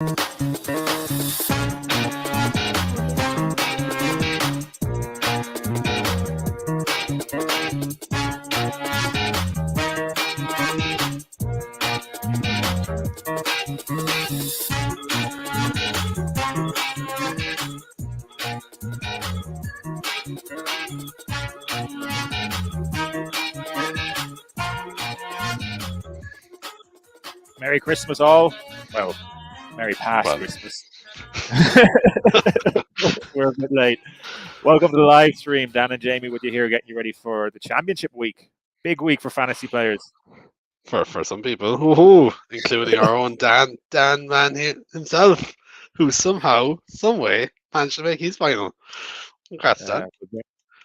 Merry Christmas, all. Well, Merry past Christmas. We're a bit late. Welcome to the live stream. Dan and Jamie with you here, getting you ready for the championship week. Big week for fantasy players. For some people, including our own Dan man himself, who somehow, some way, managed to make his final. Congrats, Dan.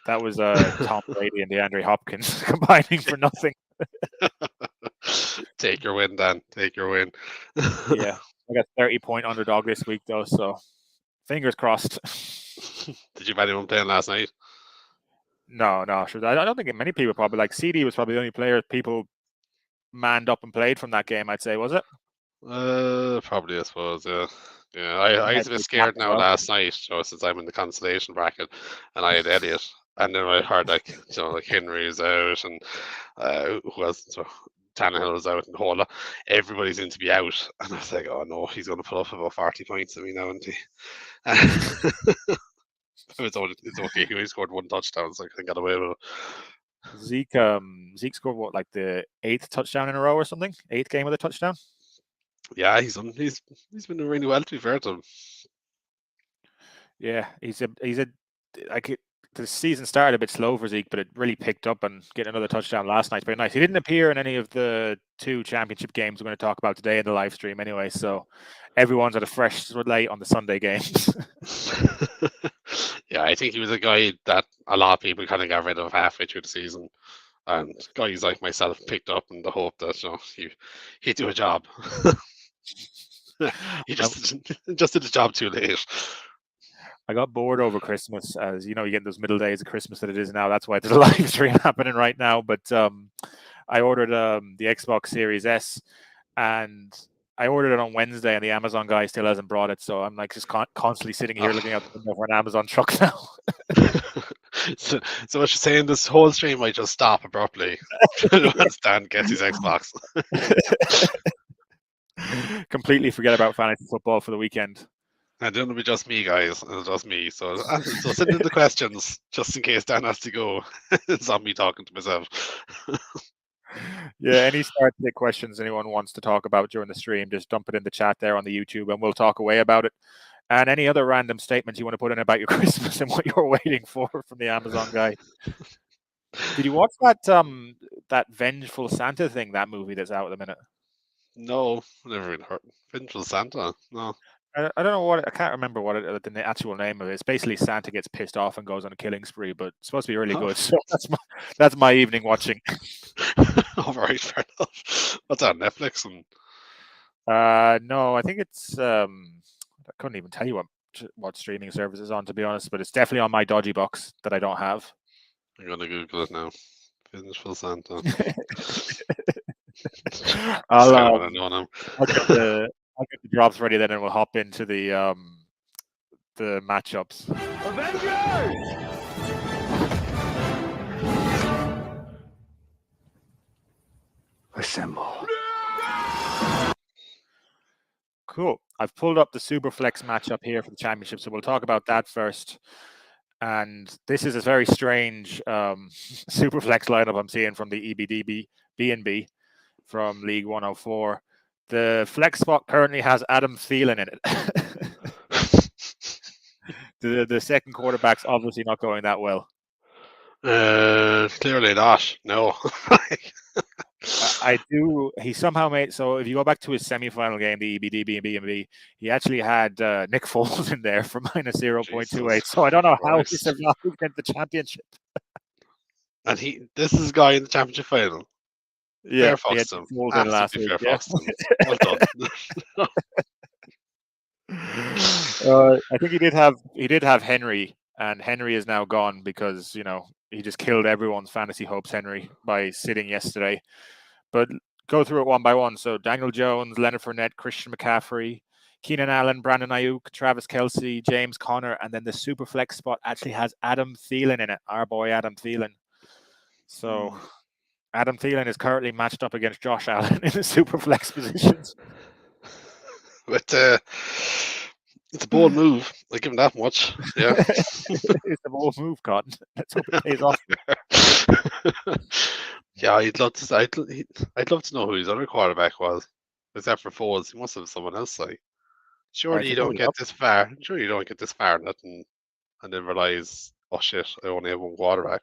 That was Tom Brady and DeAndre Hopkins combining for nothing. Take your win, Dan. Take your win. Yeah, I got 30-point underdog this week, though, so fingers crossed. Did you have anyone playing last night? No, sure. I don't think many people probably, like CD was probably the only player people manned up and played from that game, I'd say, was it? Probably, I suppose, yeah. Yeah, I was a bit scared now last night, since I'm in the consolation bracket, and I had Elliott, and then I heard like Henry is out, and who else? So Tannehill is out, and whole lot. Everybody seemed to be out, and I was like, oh no, he's going to put up about 40 points at me now, isn't he? It's okay. He only scored one touchdown, so I can get away with it. Zeke scored what, like the 8th touchdown in a row or something? 8th game with a touchdown. Yeah, he's been doing really well, to be fair to him. Yeah, the season started a bit slow for Zeke, but it really picked up, and getting another touchdown last night, very nice. He didn't appear in any of the 2 championship games we're going to talk about today in the live stream anyway, so everyone's at a fresh slate on the Sunday games. Yeah, I think he was a guy that a lot of people kind of got rid of halfway through the season, and guys like myself picked up in the hope that he'd do a job. He just did the job too late. I got bored over Christmas, as you get those middle days of Christmas that it is now. That's why there's a live stream happening right now. But I ordered the Xbox Series S, and I ordered it on Wednesday, and the Amazon guy still hasn't brought it. So I'm like just constantly sitting here looking out the window for an Amazon truck now. So what you're saying, this whole stream might just stop abruptly once Dan gets his Xbox. Completely forget about fantasy football for the weekend. And it'll be just me, guys. It'll just me. So send in the questions just in case Dan has to go. It's not me talking to myself. Yeah, any start questions anyone wants to talk about during the stream, just dump it in the chat there on the YouTube, and we'll talk away about it. And any other random statements you want to put in about your Christmas and what you're waiting for from the Amazon guy. Did you watch that Vengeful Santa thing, that movie that's out at the minute? No, never even heard. Vengeful Santa? No. I don't know I can't remember what the actual name of it is. Basically, Santa gets pissed off and goes on a killing spree, but it's supposed to be really good. So that's my evening watching. All right, fair enough. What's on Netflix? No, I think it's I couldn't even tell you what streaming service is on, to be honest, but it's definitely on my dodgy box that I don't have. I'm gonna Google it now. Vengeful Santa. I'll get the drops ready then, and we'll hop into the matchups. Avengers! Assemble. Cool. I've pulled up the Superflex matchup here for the championship, so we'll talk about that first. And this is a very strange Superflex lineup I'm seeing from the EBDB B&B from League 104. The flex spot currently has Adam Thielen in it. The second quarterback's obviously not going that well. Clearly not. No. I do. He somehow made, so if you go back to his semi-final game, the EBDB and B&B, he actually had Nick Foles in there for minus 0.28. So I don't know how he survived against the championship. And this is a guy in the championship final. Yeah, he had Foles in last week. Yeah. Well done. I think he did have Henry, and Henry is now gone because he just killed everyone's fantasy hopes, Henry, by sitting yesterday. But go through it one by one. So Daniel Jones, Leonard Fournette, Christian McCaffrey, Keenan Allen, Brandon Ayuk, Travis Kelce, James Conner, and then the super flex spot actually has Adam Thielen in it, our boy Adam Thielen. So Adam Thielen is currently matched up against Josh Allen in the super flex positions. But it's a bold move. I give him that much. Yeah. It's a bold move, Cotton. Let's hope it pays off. Yeah, I'd love to know who his other quarterback was. Except for Foles, he must have someone else. Like, surely you don't get this far. Surely you don't get this far, nothing, and then realize, oh shit, I only have one quarterback.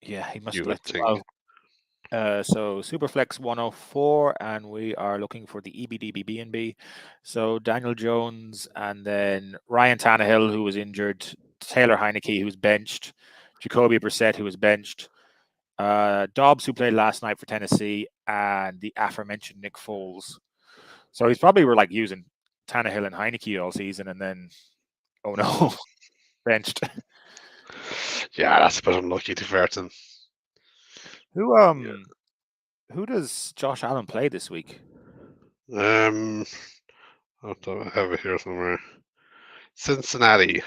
Yeah, he must You have would like think. so Superflex 104, and we are looking for the EBDB. So Daniel Jones, and then Ryan Tannehill, who was injured, Taylor Heineke, who was benched, Jacoby Brissett, who was benched, Dobbs, who played last night for Tennessee, and the aforementioned Nick Foles. So he's probably were like using Tannehill and Heineke all season, and then, oh no, benched. Yeah, that's a bit unlucky to fair to him. Who does Josh Allen play this week? I have it here somewhere. Cincinnati.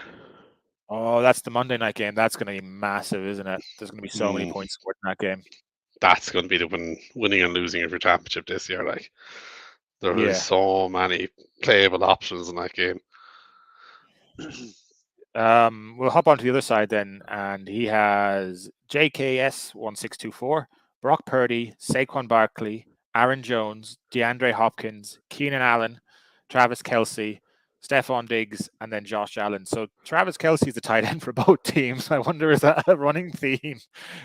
Oh, that's the Monday night game. That's going to be massive, isn't it? There's going to be so many points scored in that game. That's going to be the winning and losing of your championship this year. Like, there are so many playable options in that game. We'll hop onto the other side then, and he has JKS 1624, Brock Purdy, Saquon Barkley, Aaron Jones, DeAndre Hopkins, Keenan Allen, Travis Kelce, Stephon Diggs, and then Josh Allen. So Travis Kelce is the tight end for both teams. I wonder, is that a running theme?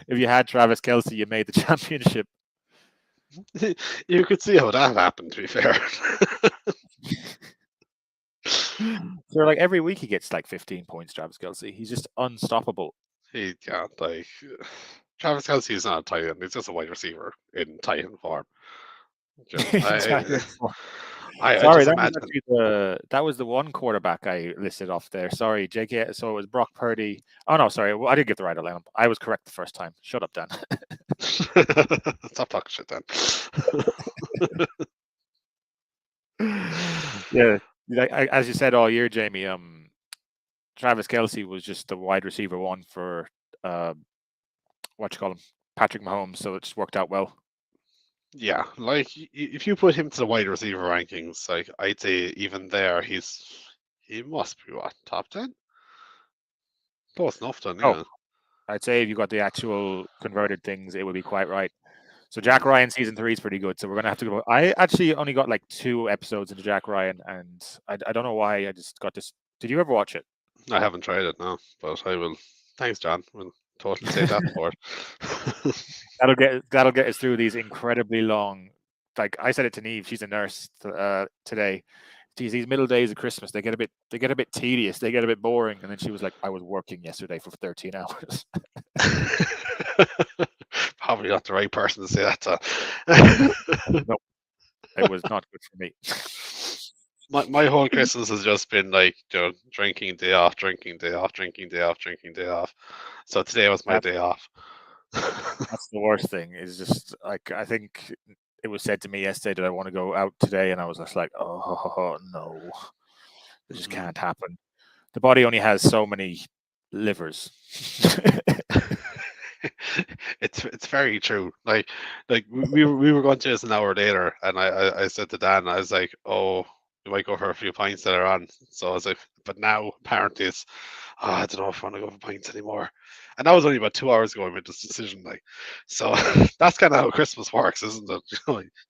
If you had Travis Kelce, you made the championship. You could see how that happened, to be fair. So like every week he gets like 15 points, Travis Kelce. He's just unstoppable. He can't, like, Travis Kelce is not a tight end. He's just a wide receiver in tight end form. Sorry, that was the one quarterback I listed off there. Sorry, JK. So it was Brock Purdy. Oh no, sorry, I didn't get the right lineup. I was correct the first time. Shut up, Dan. Stop talking shit, Dan. Yeah, as you said all year, Jamie. Travis Kelce was just the wide receiver one for Patrick Mahomes. So it just worked out well. Yeah, like if you put him to the wide receiver rankings, like I'd say even there, he must be what, top 10? Close enough then, yeah. I'd say if you got the actual converted things, it would be quite right. So Jack Ryan season 3 is pretty good. So we're gonna have to go. I actually only got like 2 episodes into Jack Ryan, and I don't know why I just got this. Did you ever watch it? I haven't tried it now, but I will. Thanks, John. We'll totally say that for it. That'll get us through these incredibly long. Like I said it to Neve, she's a nurse today. These middle days of Christmas, they get a bit tedious, they get a bit boring. And then she was like, "I was working yesterday for 13 hours." Probably not the right person to say that to. No, it was not good for me. My whole Christmas has just been like, drinking day off, drinking day off, drinking day off, drinking day off. So today was my day off. That's the worst thing. Is just like, I think it was said to me yesterday that I want to go out today, and I was just like, oh no, it just can't happen. The body only has so many livers. It's very true. Like we were going to this an hour later, and I said to Dan, I was like, oh, we might go for a few pints later on. So I was like, but now apparently it's, I don't know if I want to go for pints anymore. And that was only about 2 hours ago I made this decision. Like, so that's kind of how Christmas works, isn't it?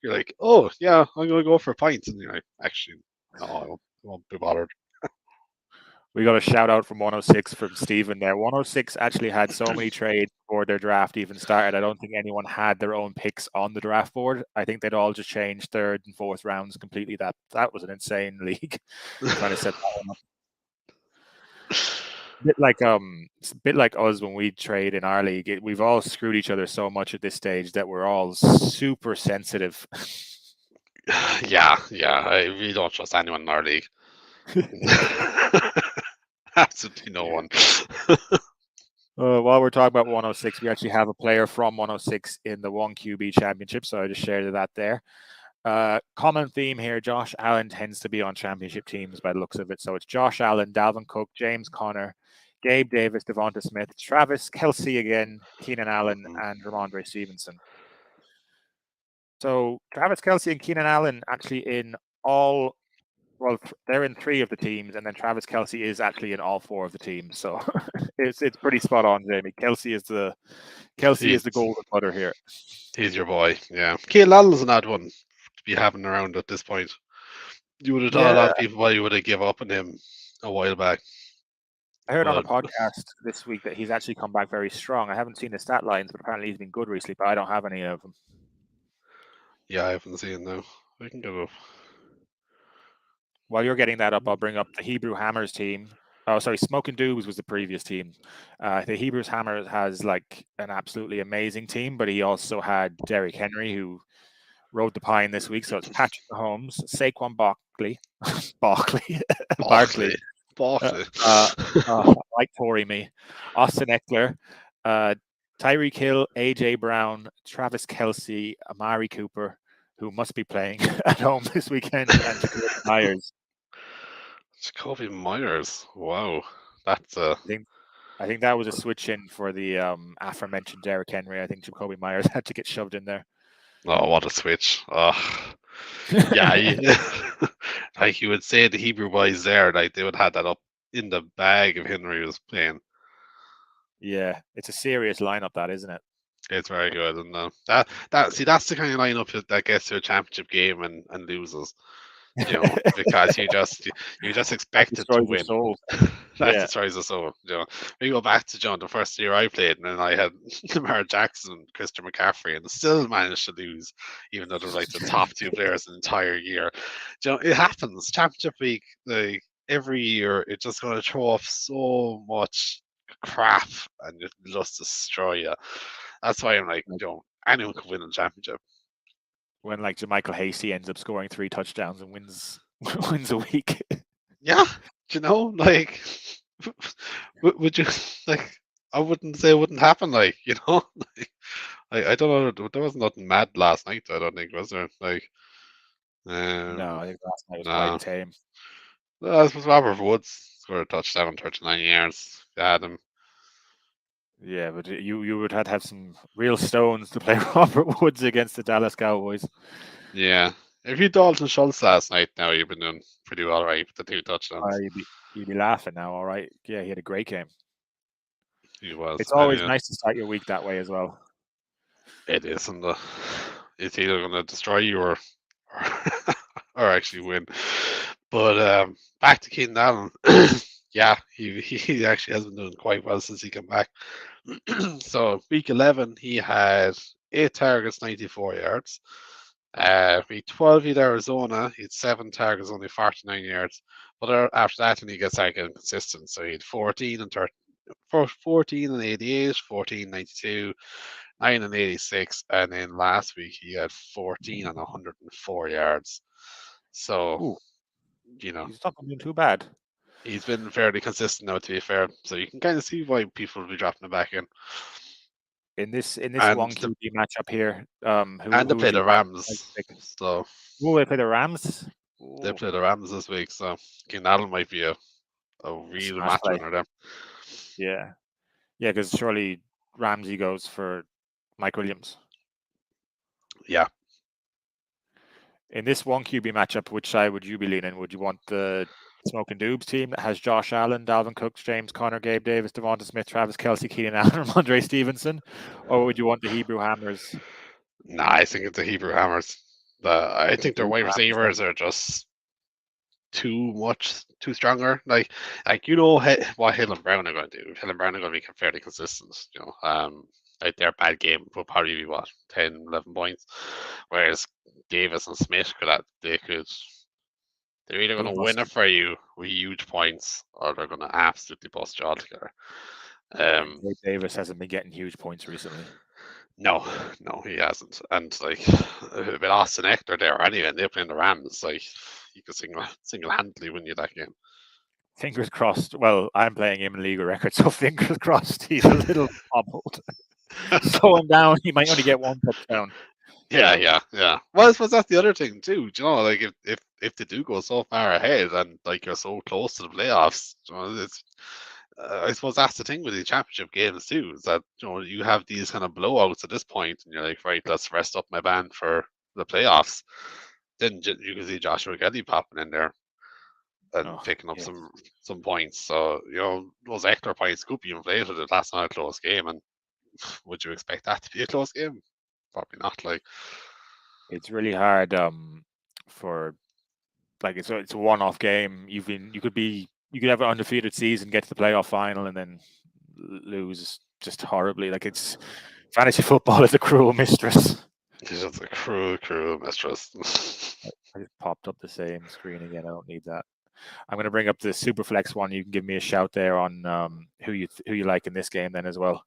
You're like, oh yeah, I'm gonna go for pints, and you're like, actually, no, I won't be bothered. We got a shout out from 106 from Stephen there. 106 actually had so many trades before their draft even started. I don't think anyone had their own picks on the draft board. I think they'd all just changed 3rd and 4th rounds completely. That was an insane league. Trying to set that one up. It's a bit like us when we trade in our league. We've all screwed each other so much at this stage that we're all super sensitive. Yeah. We don't trust anyone in our league. Absolutely no one. While we're talking about 106, we actually have a player from 106 in the 1QB championship, so I just shared that there. Common theme here, Josh Allen tends to be on championship teams by the looks of it. So it's Josh Allen, Dalvin Cook, James Conner, Gabe Davis, Devonta Smith, Travis Kelce again, Keenan Allen, and Ramondre Stevenson. So Travis Kelce and Keenan Allen actually in all, well, they're in 3 of the teams, and then Travis Kelce is actually in all 4 of the teams. So it's pretty spot on, Jamie. Kelce is the golden butter here. He's your boy, yeah. Keenan Allen's an odd one to be having around at this point. You would have thought a lot of people probably would have given up on him a while back. I heard on a podcast this week that he's actually come back very strong. I haven't seen the stat lines, but apparently he's been good recently, but I don't have any of them. Yeah, I haven't seen them. I can go up. While you're getting that up, I'll bring up the Hebrew Hammers team. Oh, sorry, Smoking Doobs was the previous team. The Hebrews Hammers has like an absolutely amazing team, but he also had Derrick Henry, who rode the pine this week. So it's Patrick Mahomes, Saquon Barkley, Mike Tory, me, Austin Eckler, Tyreek Hill, AJ Brown, Travis Kelce, Amari Cooper, who must be playing at home this weekend, and Jacoby Myers. Jacoby Myers, wow, that's I think that was a switch in for the aforementioned Derrick Henry. I think Jacoby Myers had to get shoved in there. Oh, what a switch! Yeah, like you would say, the Hebrew boys there, like they would have that up in the bag if Henry was playing. Yeah, it's a serious lineup, that, isn't it? It's very good, and that's the kind of lineup that gets to a championship game and loses. You know, because you just expect it to win. That destroys the soul. You know, we go back to John the first year I played, and then I had Lamar Jackson, Christian McCaffrey, and still managed to lose, even though they're like the top 2 players the entire year. You know, it happens. Championship week, like every year, it's just going to throw off so much crap and just destroy you. That's why I'm like, you know, anyone could win the championship. When like JaMychal Hasty ends up scoring 3 touchdowns and wins a week. Yeah, you know, like, would you like? I wouldn't say it wouldn't happen. Like, you know, like, I don't know. There was nothing mad last night. I don't think, was there? Like, no, I think last night was quite tame. This was Robert Woods scored a touchdown, 39 yards. You had him. Yeah, but you would have to have some real stones to play Robert Woods against the Dallas Cowboys. Yeah. If you Dalton Schultz last night, now you've been doing pretty well, right? With the 2 touchdowns. You'd be laughing now, all right? Yeah, he had a great game. He was. It's always nice to start your week that way as well. It is, and it's either going to destroy you or actually win. But back to Keenan Allen. Yeah, he actually has been doing quite well since he came back. So week 11, he had 8 targets, 94 yards. Week 12, he had Arizona. He had 7 targets, only 49 yards. But after that, when he gets out getting consistent, so he had 14 and 88, 14, 92, 9 and 86, and then last week he had 14 and 104 yards. So, you know, he's not doing too bad. He's been fairly consistent now, to be fair. So you can kind of see why people will be dropping him back in. In this one QB matchup here, they play the Rams. So will they play the Rams? They play the Rams this week, so Keenan Allen might be a real match winner there. Yeah, because surely Ramsey goes for Mike Williams. Yeah. In this one QB matchup, which side would you be leaning? Would you want the Smoking Doobs team that has Josh Allen, Dalvin Cook, James Conner, Gabe Davis, Devonta Smith, Travis Kelce, Keenan Allen, Ramondre Stevenson, or would you want the Hebrew Hammers? Nah, I think it's the Hebrew Hammers. I think their wide receivers are just too stronger. Like you know what Hill and Brown are going to do. Hill and Brown are going to be fairly consistent. You know, like their bad game will probably be 10, 11 points, whereas Davis and Smith they're either going to win it for you with huge points, or they're going to absolutely bust you all together. Davis hasn't been getting huge points recently. No, he hasn't. And like with Austin Eckler there anyway, and they're playing the Rams, like you could single-handedly win you that game. Fingers crossed. Well, I'm playing him in league record, so fingers crossed he's a little hobbled. Slow him down. He might only get 1 touchdown. Yeah. Well, I suppose that's the other thing too. Do you know, like if they do go so far ahead and like you're so close to the playoffs, you know, it's I suppose that's the thing with the championship games too, is that you have these kind of blowouts at this point, and you're like, right, let's rest up my band for the playoffs. Then you can see Joshua Kelly popping in there and Oh, picking up yeah. some points. So those extra points could be inflated if that's not a close game. And would you expect that to be a close game? Probably not. Like, It's really hard for like it's a one-off game. You could have an undefeated season, get to the playoff final, and then lose just horribly. Like it's fantasy football is a cruel mistress. it's just a cruel mistress. I just popped up the same screen again. I don't need that. I'm going to bring up the Superflex one. You can give me a shout there on who you like in this game then as well.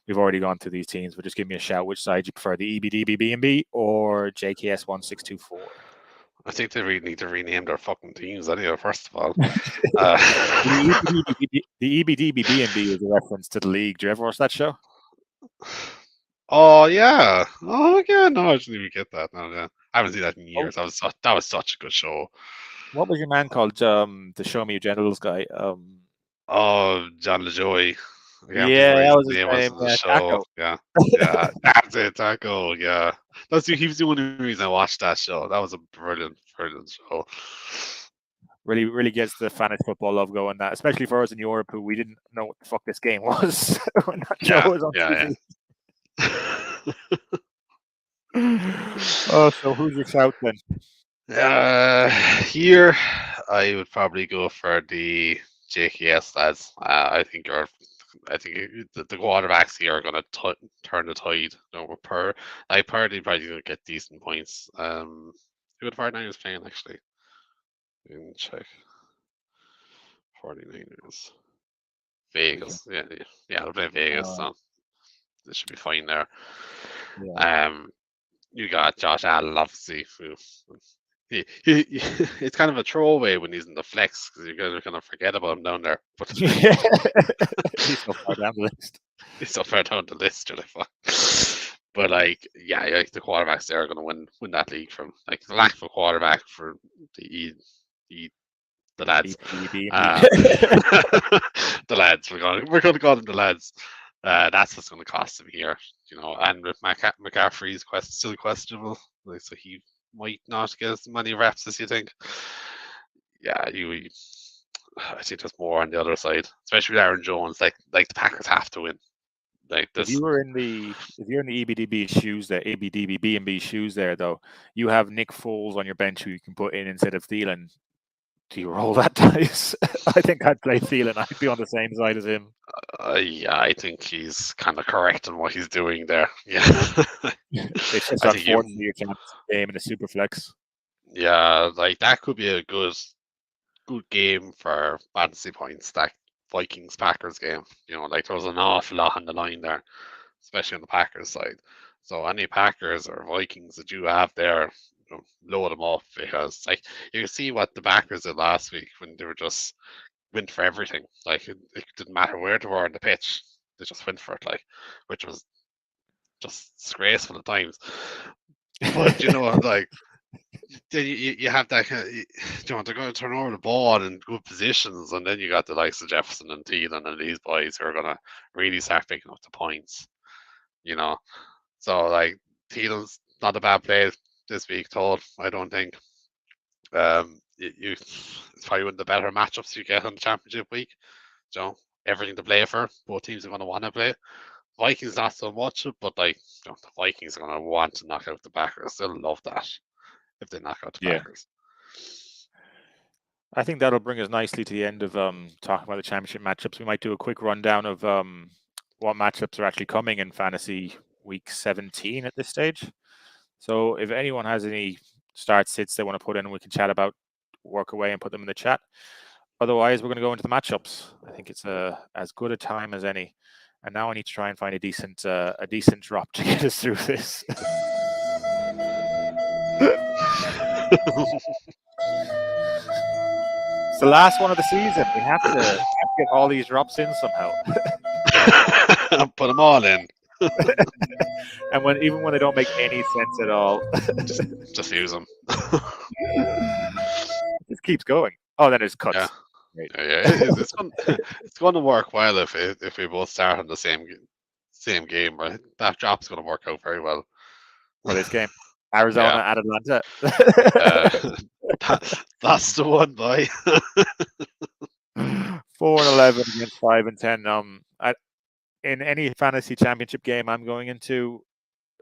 We've already gone through these teams, but just give me a shout which side you prefer, the EBDB BNB or JKS 1624. I think they really need to rename their fucking teams anyway, first of all. The EBDB BNB is a reference to the league. Do you ever watch that show? Oh yeah. Oh yeah, no, I didn't even get that. No, yeah. I haven't seen that in years. That was such a good show. What was your man called? The Show Me Your Genitals guy. Oh, John LaJoy. Yeah, that was his name. The show. Yeah, that's it, Taco. Yeah, he was the only reason I watched that show. That was a brilliant show. Really, really gets the fantasy football love going. That, especially for us in Europe, who we didn't know what the fuck this game was when that show was on TV. Oh, so who's your shout then? Here, I would probably go for the JKS lads. I think the quarterbacks here are going to turn the tide. Purdy probably going to get decent points. Who would 49ers playing actually? We can check. 49ers. Vegas. Yeah, they're playing Vegas, so this should be fine there. Yeah. You got Josh Allen, obviously. It's kind of a throwaway when he's in the flex because you're going to forget about him down there. But he's so far down the list. He's so far down the list, you're like, fuck. But like, yeah, like the quarterbacks there are going to win that league from like the lack of a quarterback for the lads. The lads. We're going to call them the lads. That's what's going to cost him here, And with McCaffrey's still questionable, like, so he might not get as many reps as you think. Yeah, I think there's more on the other side, especially with Aaron Jones. Like the Packers have to win. Like this. If you're in the EBDB shoes there, EBDB B&B shoes there, though, you have Nick Foles on your bench who you can put in instead of Thielen. Do you roll that dice? I think I'd play Thielen. I'd be on the same side as him. Yeah, I think he's kind of correct in what he's doing there. Yeah. It's just unfortunately your chance game in a super flex. Yeah, like that could be a good game for fantasy points. That Vikings-Packers game. Like there was an awful lot on the line there, especially on the Packers side. So any Packers or Vikings that you have there, load them up because like you can see what the Packers did last week when they were just went for everything. Like it didn't matter where they were on the pitch, they just went for it. Like, which was just disgraceful at times. But like then you have that kind of, they're going to turn over the ball in good positions, and then you got the likes of Jefferson and Thielen and these boys who are going to really start picking up the points. So like Thielen's not a bad play this week, Todd. I don't think. It's probably one of the better matchups you get on the championship week. Everything to play for. Both teams are going to want to play. Vikings not so much, but like the Vikings are going to want to knock out the Packers. They'll love that if they knock out the Packers. I think that'll bring us nicely to the end of talking about the championship matchups. We might do a quick rundown of what matchups are actually coming in fantasy week 17 at this stage. So if anyone has any start sits they want to put in, we can chat about, work away and put them in the chat. Otherwise, we're going to go into the matchups. I think it's as good a time as any. And now I need to try and find a decent drop to get us through this. It's the last one of the season. We have to get all these drops in somehow. Put them all in. And even when they don't make any sense at all, just use them. it just keeps going. Oh, then there's cuts. Yeah. Great. Yeah, it's going to work well if we both start on the same game. Right, that drop's going to work out very well. For this game, Arizona Yeah. at Atlanta. That's the one, boy. 4-11 against 5-10. In any fantasy championship game I'm going into,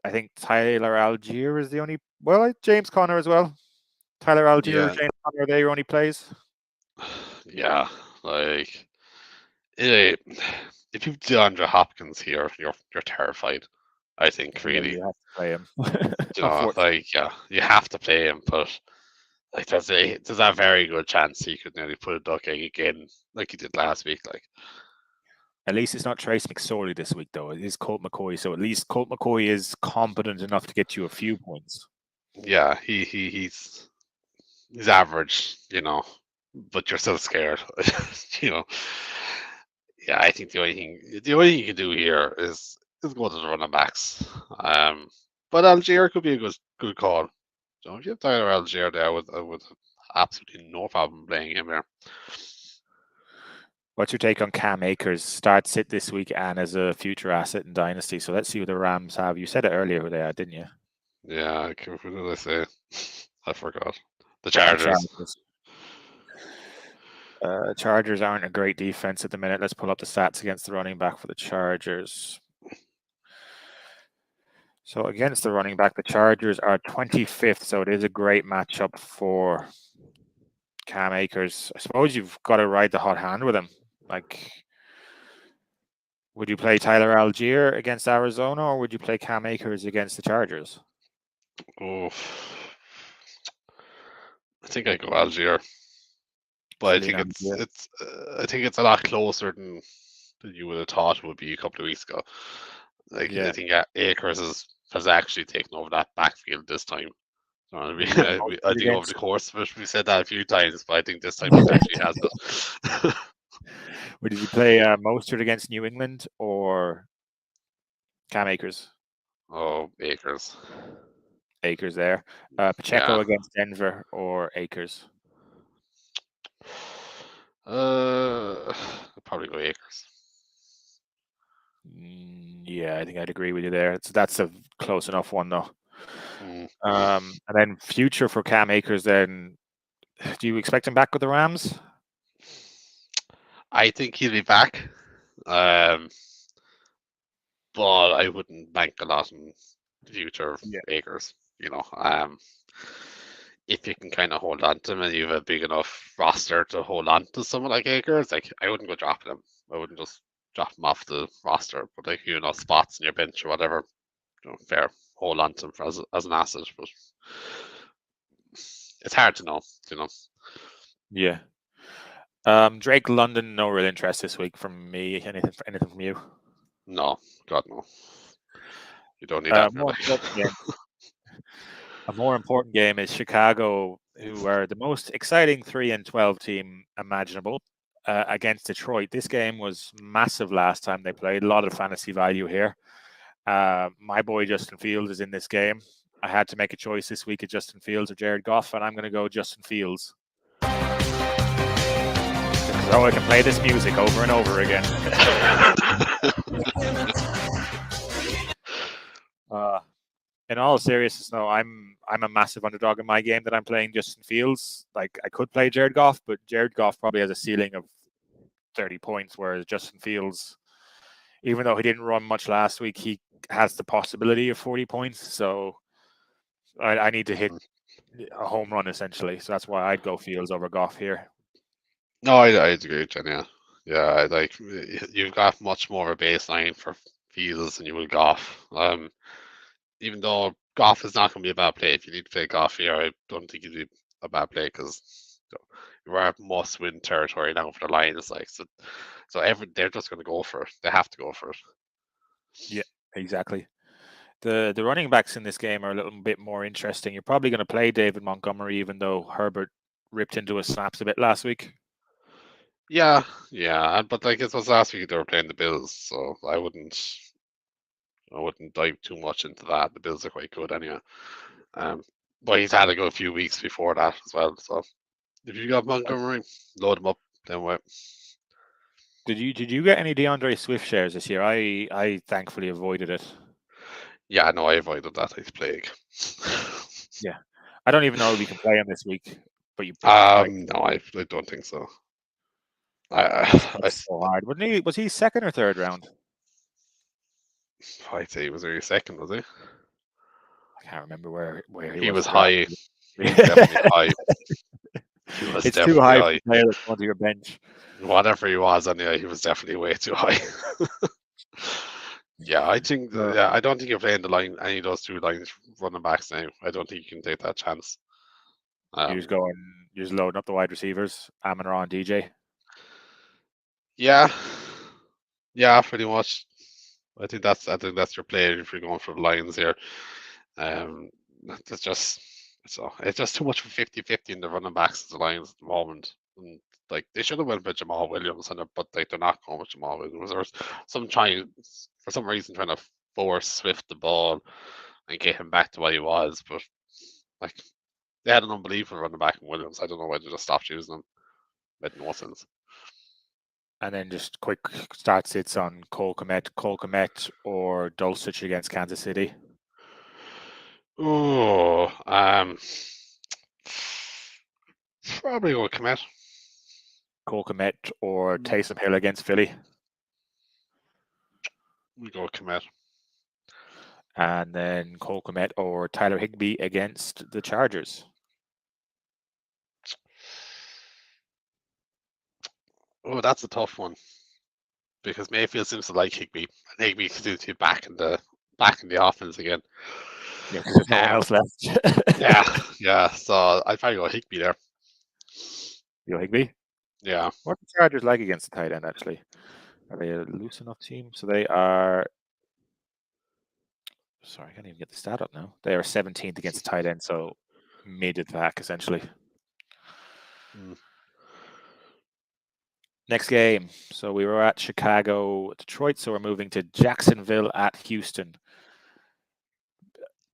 I think Tyler Algier is the only. Well, James Conner as well. Tyler Algier, Yeah. James Conner, they your only plays. Yeah, like if you've DeAndre Hopkins here, you're terrified. I think really, You have to play him. like you have to play him, but like there's a very good chance he could nearly put a duck egg again, like he did last week. Like at least it's not Trace McSorley this week, though. It is Colt McCoy, so at least Colt McCoy is competent enough to get you a few points. Yeah, he's average, but you're still scared, Yeah, I think the only thing you can do here is go to the running backs. But Algier could be a good call. So if you have Tyler Algier there, I would absolutely no problem playing him here. What's your take on Cam Akers? Start sit this week and as a future asset in Dynasty. So let's see what the Rams have. You said it earlier who they are, didn't you? Yeah, who did I say? I forgot. The Chargers. Chargers aren't a great defense at the minute. Let's pull up the stats against the running back for the Chargers. So against the running back, the Chargers are 25th. So it is a great matchup for Cam Akers. I suppose you've got to ride the hot hand with him. Like, would you play Tyler Algier against Arizona, or would you play Cam Akers against the Chargers? Oh, I think I go Algier, but I think it's a lot closer than you would have thought it would be a couple of weeks ago. Like I think Akers has actually taken over that backfield this time. I think over the course, we said that a few times, but I think this time he actually has it. Did you play Mostert against New England or Cam Akers? Oh, Akers. Akers there. Pacheco against Denver or Akers? I'll probably go Akers. Yeah, I think I'd agree with you there. That's a close enough one, though. And then future for Cam Akers, then, do you expect him back with the Rams? I think he'll be back. But I wouldn't bank a lot on the future of Akers. If you can kind of hold on to him and you have a big enough roster to hold on to someone like Akers, like I wouldn't go dropping him. I wouldn't just drop him off the roster, but like spots in your bench or whatever, fair, hold on to him as an asset. But it's hard to know, Yeah. Drake London, no real interest this week from me. Anything from you? No, God no. You don't need that. A more important game is Chicago, who are the most exciting 3-12 team imaginable, against Detroit. This game was massive last time they played. A lot of fantasy value here. My boy Justin Fields is in this game. I had to make a choice this week of Justin Fields or Jared Goff, and I'm going to go Justin Fields. So I can play this music over and over again. In all seriousness, no, I'm a massive underdog in my game that I'm playing Justin Fields. Like, I could play Jared Goff, but Jared Goff probably has a ceiling of 30 points, whereas Justin Fields, even though he didn't run much last week, he has the possibility of 40 points. So I need to hit a home run, essentially. So that's why I'd go Fields over Goff here. No, I agree, Jen. Yeah, like you've got much more of a baseline for Fields than you will Goff. Even though Goff is not going to be a bad play, if you need to play Goff here, I don't think it'd be a bad play because you're at must-win territory now for the Lions. Like so they're just going to go for it. They have to go for it. Yeah, exactly. The running backs in this game are a little bit more interesting. You're probably going to play David Montgomery, even though Herbert ripped into his snaps a bit last week. Yeah, but like it was last week they were playing the Bills, so I wouldn't. I wouldn't dive too much into that. The Bills are quite good anyway. But he's had a good few weeks before that as well. So if you got Montgomery, load him up. Then what? Did you get any DeAndre Swift shares this year? I thankfully avoided it. Yeah, no, I avoided that. He's plague. Yeah, I don't even know if you can play him this week. But you no, I don't think so. It's so hard. Wasn't he? Was he second or third round? I'd say he was really second, was he? I can't remember where he was high. drafted. He was definitely high. He was It's too definitely high high. to play that's onto your bench. Whatever he was, anyway, he was definitely way too high. Yeah, I think. Yeah, I don't think you're playing the line any of those two lines running backs now. I don't think you can take that chance. You're just loading up the wide receivers, Amon-Ra and DJ. Yeah, pretty much. I think that's your play if you're going for the Lions here. It's just too much for 50-50 in the running backs of the Lions at the moment. And like they should have went with Jamal Williams, but like they're not going with Jamal Williams. There's for some reason trying to force Swift the ball and get him back to what he was, but like they had an unbelievable running back in Williams. I don't know why they just stopped using him. Made no sense. And then just quick start sits on Cole Kmet or Dulcich against Kansas City. Oh, probably go Kmet. Cole Kmet or Taysom Hill against Philly. We go Kmet. And then Cole Kmet or Tyler Higbee against the Chargers. Oh, that's a tough one. Because Mayfield seems to like Higbee, and Higbee seems to be back in the offense again. Yeah, because there's no one else left. yeah. So I'd probably go Higbee there. You go Higbee? Yeah. What are the Chargers like against the tight end, actually? Are they a loose enough team? So they are... Sorry, I can't even get the stat up now. They are 17th against the tight end, so mid-attack, essentially. Next game. So we were at Chicago, Detroit, so we're moving to Jacksonville at Houston.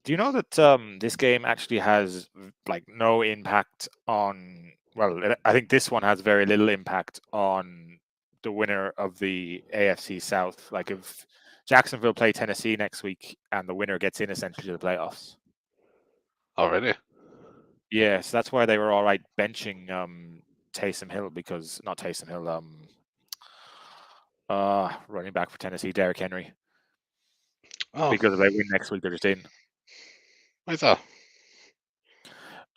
Do you know that this game actually has like no impact on... Well, I think this one has very little impact on the winner of the AFC South. Like if Jacksonville play Tennessee next week and the winner gets in essentially to the playoffs. Already? Yeah, so that's why they were all right benching Taysom Hill because... Not Taysom Hill, running back for Tennessee, Derrick Henry. Oh. Because if they win next week, they're just in. Why's that?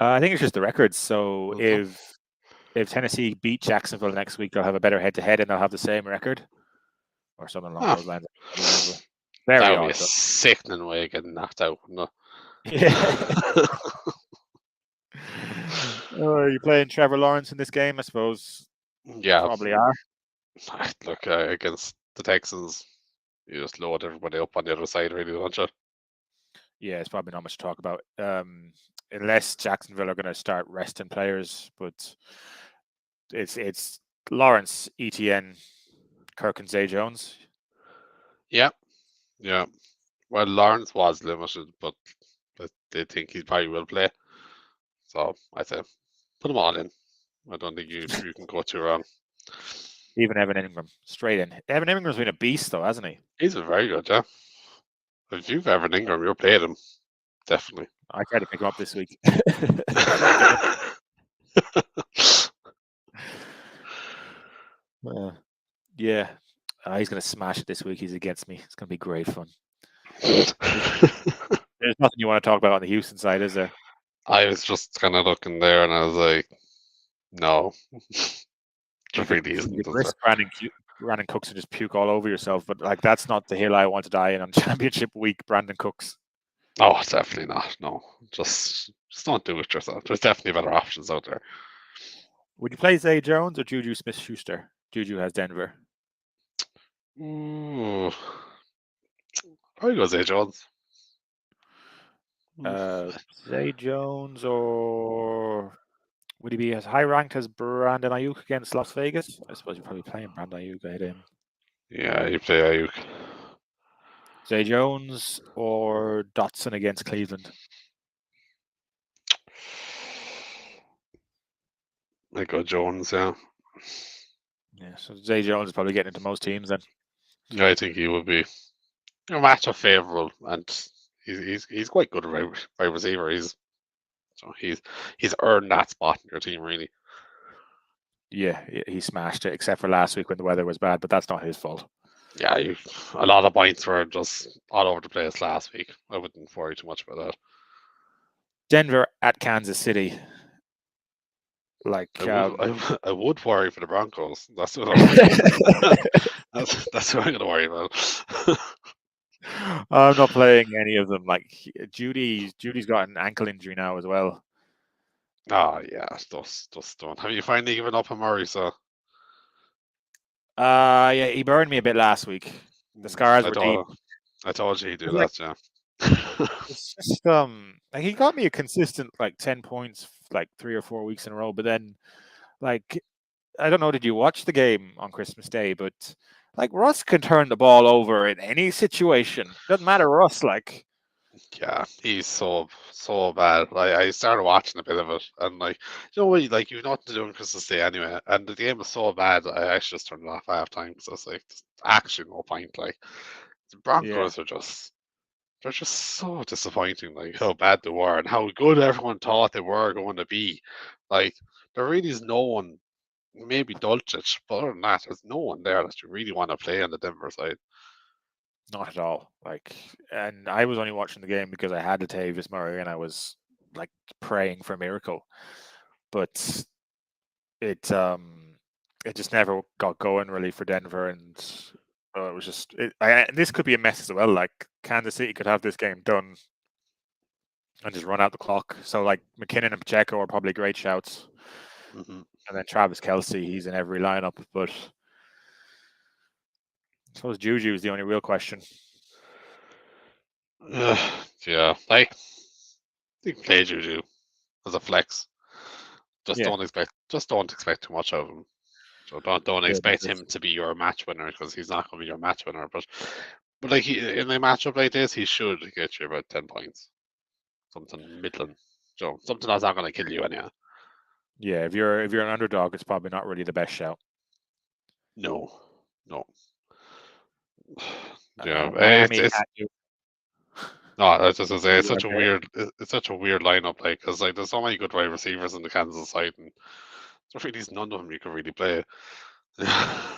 I think it's just the records. So if Tennessee beat Jacksonville next week, they'll have a better head-to-head and they'll have the same record or something along those lines. That would be a sickening way of getting knocked out. No. Yeah. Are you playing Trevor Lawrence in this game? I suppose. Yeah, probably are. Look, against the Texans, you just load everybody up on the other side, really, don't you? Yeah, it's probably not much to talk about. Unless Jacksonville are going to start resting players, but it's Lawrence, ETN, Kirk, and Zay Jones. Yeah. Well, Lawrence was limited, but they think he probably will play. So I say, put them all in. I don't think you can go too wrong. Even Evan Ingram, straight in. Evan Ingram's been a beast, though, hasn't he? He's been very good, yeah. If you've Evan Ingram, you're playing him. Definitely. I tried to pick him up this week. Yeah. He's going to smash it this week. He's against me. It's going to be great fun. There's nothing you want to talk about on the Houston side, is there? I was just kind of looking there and I was like, no. There really isn't. Brandon Cooks and just puke all over yourself, but like that's not the hill I want to die in on championship week, Brandon Cooks. Oh, definitely not. No, just don't do it yourself. There's definitely better options out there. Would you play Zay Jones or Juju Smith-Schuster? Juju has Denver. Ooh. Probably go Zay Jones. Zay Jones, or would he be as high ranked as Brandon Ayuk against Las Vegas? I suppose you're probably playing Brandon Ayuk ahead of him. Yeah, you play Ayuk. Zay Jones or Dotson against Cleveland? I go Jones, yeah. Yeah, so Zay Jones is probably getting into most teams then. I think he would be a matchup favourable, and he's quite good at wide receiver. He's earned that spot in your team, really. Yeah, he smashed it, except for last week when the weather was bad, but that's not his fault. Yeah, a lot of points were just all over the place last week. I wouldn't worry too much about that. Denver at Kansas City. Like I would worry for the Broncos. That's what I'm that's what I'm going to worry about. I'm not playing any of them. Like Judy's got an ankle injury now as well. Oh yeah, just don't. Have you finally given up on Murray? So Yeah, he burned me a bit last week. The scars were deep. I told you he'd do Like, that, yeah. it's just like he got me a consistent like 10 points like 3 or 4 weeks in a row, but then like I don't know, did you watch the game on Christmas Day? But like Russ can turn the ball over in any situation. Doesn't matter Russ, like Yeah, he's so bad. Like I started watching a bit of it, and like you know what, like you've nothing to do on Christmas Day anyway, and the game was so bad. I actually just turned it off half time because I was like, "There's actually no point." Like the yeah. Broncos are they're just so disappointing. Like how bad they were and how good everyone thought they were going to be. Like there really is no one. Maybe Dulcich, but other than that, there's no one there that you really want to play on the Denver side. Not at all. Like, and I was only watching the game because I had Latavius Murray and I was like praying for a miracle. But it just never got going really for Denver, and it was just this could be a mess as well. Like Kansas City could have this game done and just run out the clock. So like McKinnon and Pacheco are probably great shouts, Mm-hmm. and then Travis Kelce, he's in every lineup. But I suppose Juju is the only real question. Yeah, like you can play Juju as a flex. Yeah, Just don't expect too much of him. So don't yeah, expect him to be your match winner because he's not going to be your match winner. But like in a matchup like this, he should get you about 10 points, something middling, so something that's not going to kill you anyhow. yeah. If you're an underdog, it's probably not really the best shout. No, no. Yeah, Miami it's at you. no. I was just gonna say You went there. it's such a weird lineup, like because like there's so many good wide receivers in the Kansas side, and there really is none of them you can really play.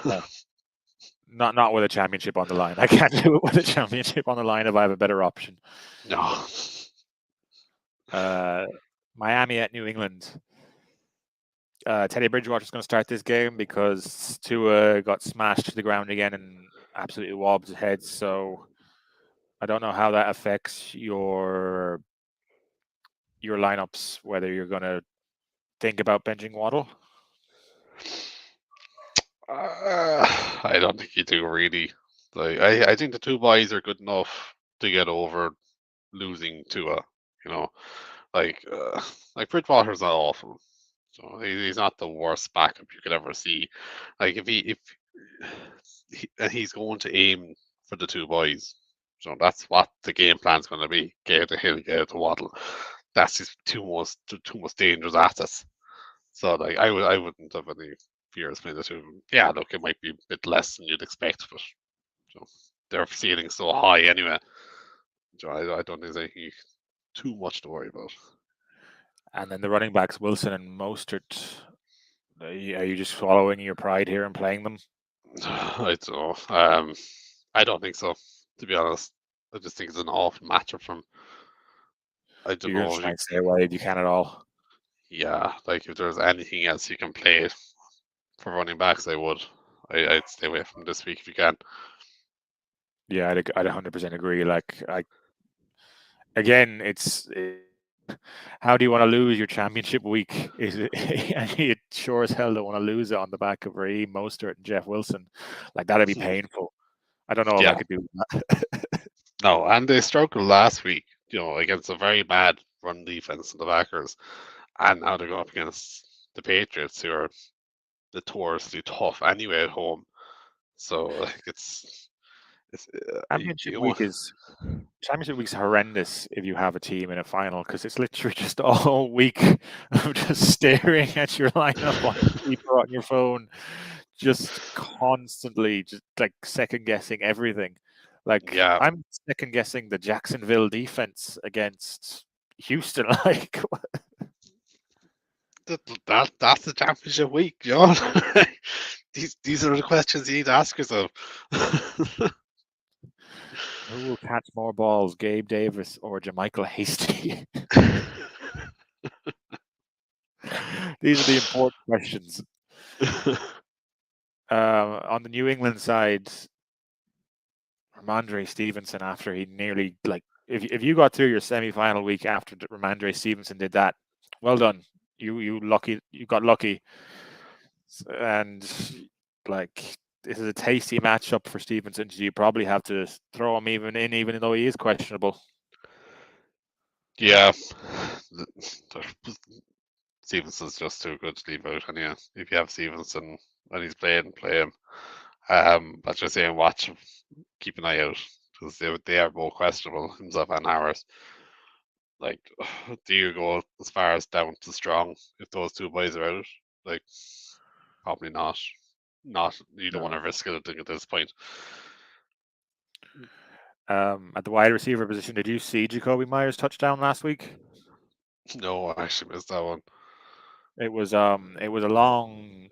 No, not with a championship on the line. I can't do it with a championship on the line if I have a better option. No. Miami at New England. Teddy Bridgewater's going to start this game because Tua got smashed to the ground again and absolutely wobbed his head. So I don't know how that affects your lineups. Whether you're going to think about benching Waddle. I don't think you do really. Like I think the two boys are good enough to get over losing to a, you know, like Bridgewater's not awful, so he's not the worst backup you could ever see. Like and he's going to aim for the two boys, so that's what the game plan's going to be: get to Hill, get to Waddle. That's his two most dangerous assets. So like I wouldn't have any fears playing the two of them. Yeah, look, it might be a bit less than you'd expect, but so their ceiling's so high anyway. So I don't think there's anything too much to worry about. And then the running backs, Wilson and Mostert. Are you just swallowing your pride here and playing them? I don't know. I don't think so, to be honest. I just think it's an awful matchup from. I don't You're know. just trying to stay away if you can at all. Yeah, like if there's anything else you can play for running backs, I would. I'd stay away from this week if you can. Yeah, I'd 100% agree. Like, again, how do you want to lose your championship week? Is it? And you sure as hell don't want to lose it on the back of Raheem Mostert and Jeff Wilson. Like that'd be painful. I don't know if I Yeah, could do that. no, and they struggled last week, against a very bad run defense of the Packers, and now they're going up against the Patriots, who are notoriously tough anyway at home. So like Championship week is Championship week's horrendous if you have a team in a final because it's literally just all week of just staring at your lineup on paper on your phone, just constantly just like second guessing everything. Like Yeah, I'm second guessing the Jacksonville defense against Houston. Like that's the championship week, John. These are the questions you need to ask yourself. who will catch more balls, Gabe Davis or JaMychal Hasty? These are the important questions. On the New England side, Ramondre Stevenson, after he nearly if you got through your semi-final week after Ramondre Stevenson did that, well done. You got lucky, and like this is a tasty matchup for Stevenson. You probably have to throw him even though he is questionable. Yeah, Stevenson's just too good to leave out. And yeah, if you have Stevenson and he's playing, play him. But just saying, watch him, keep an eye out because they are both questionable, himself and Harris. Like, do you go as far as down to Strong if those two boys are out? Like, probably not. You don't want to risk it at this point. At the wide receiver position, did you see Jakobi Meyers touchdown last week? No, I actually missed that one. It was a long,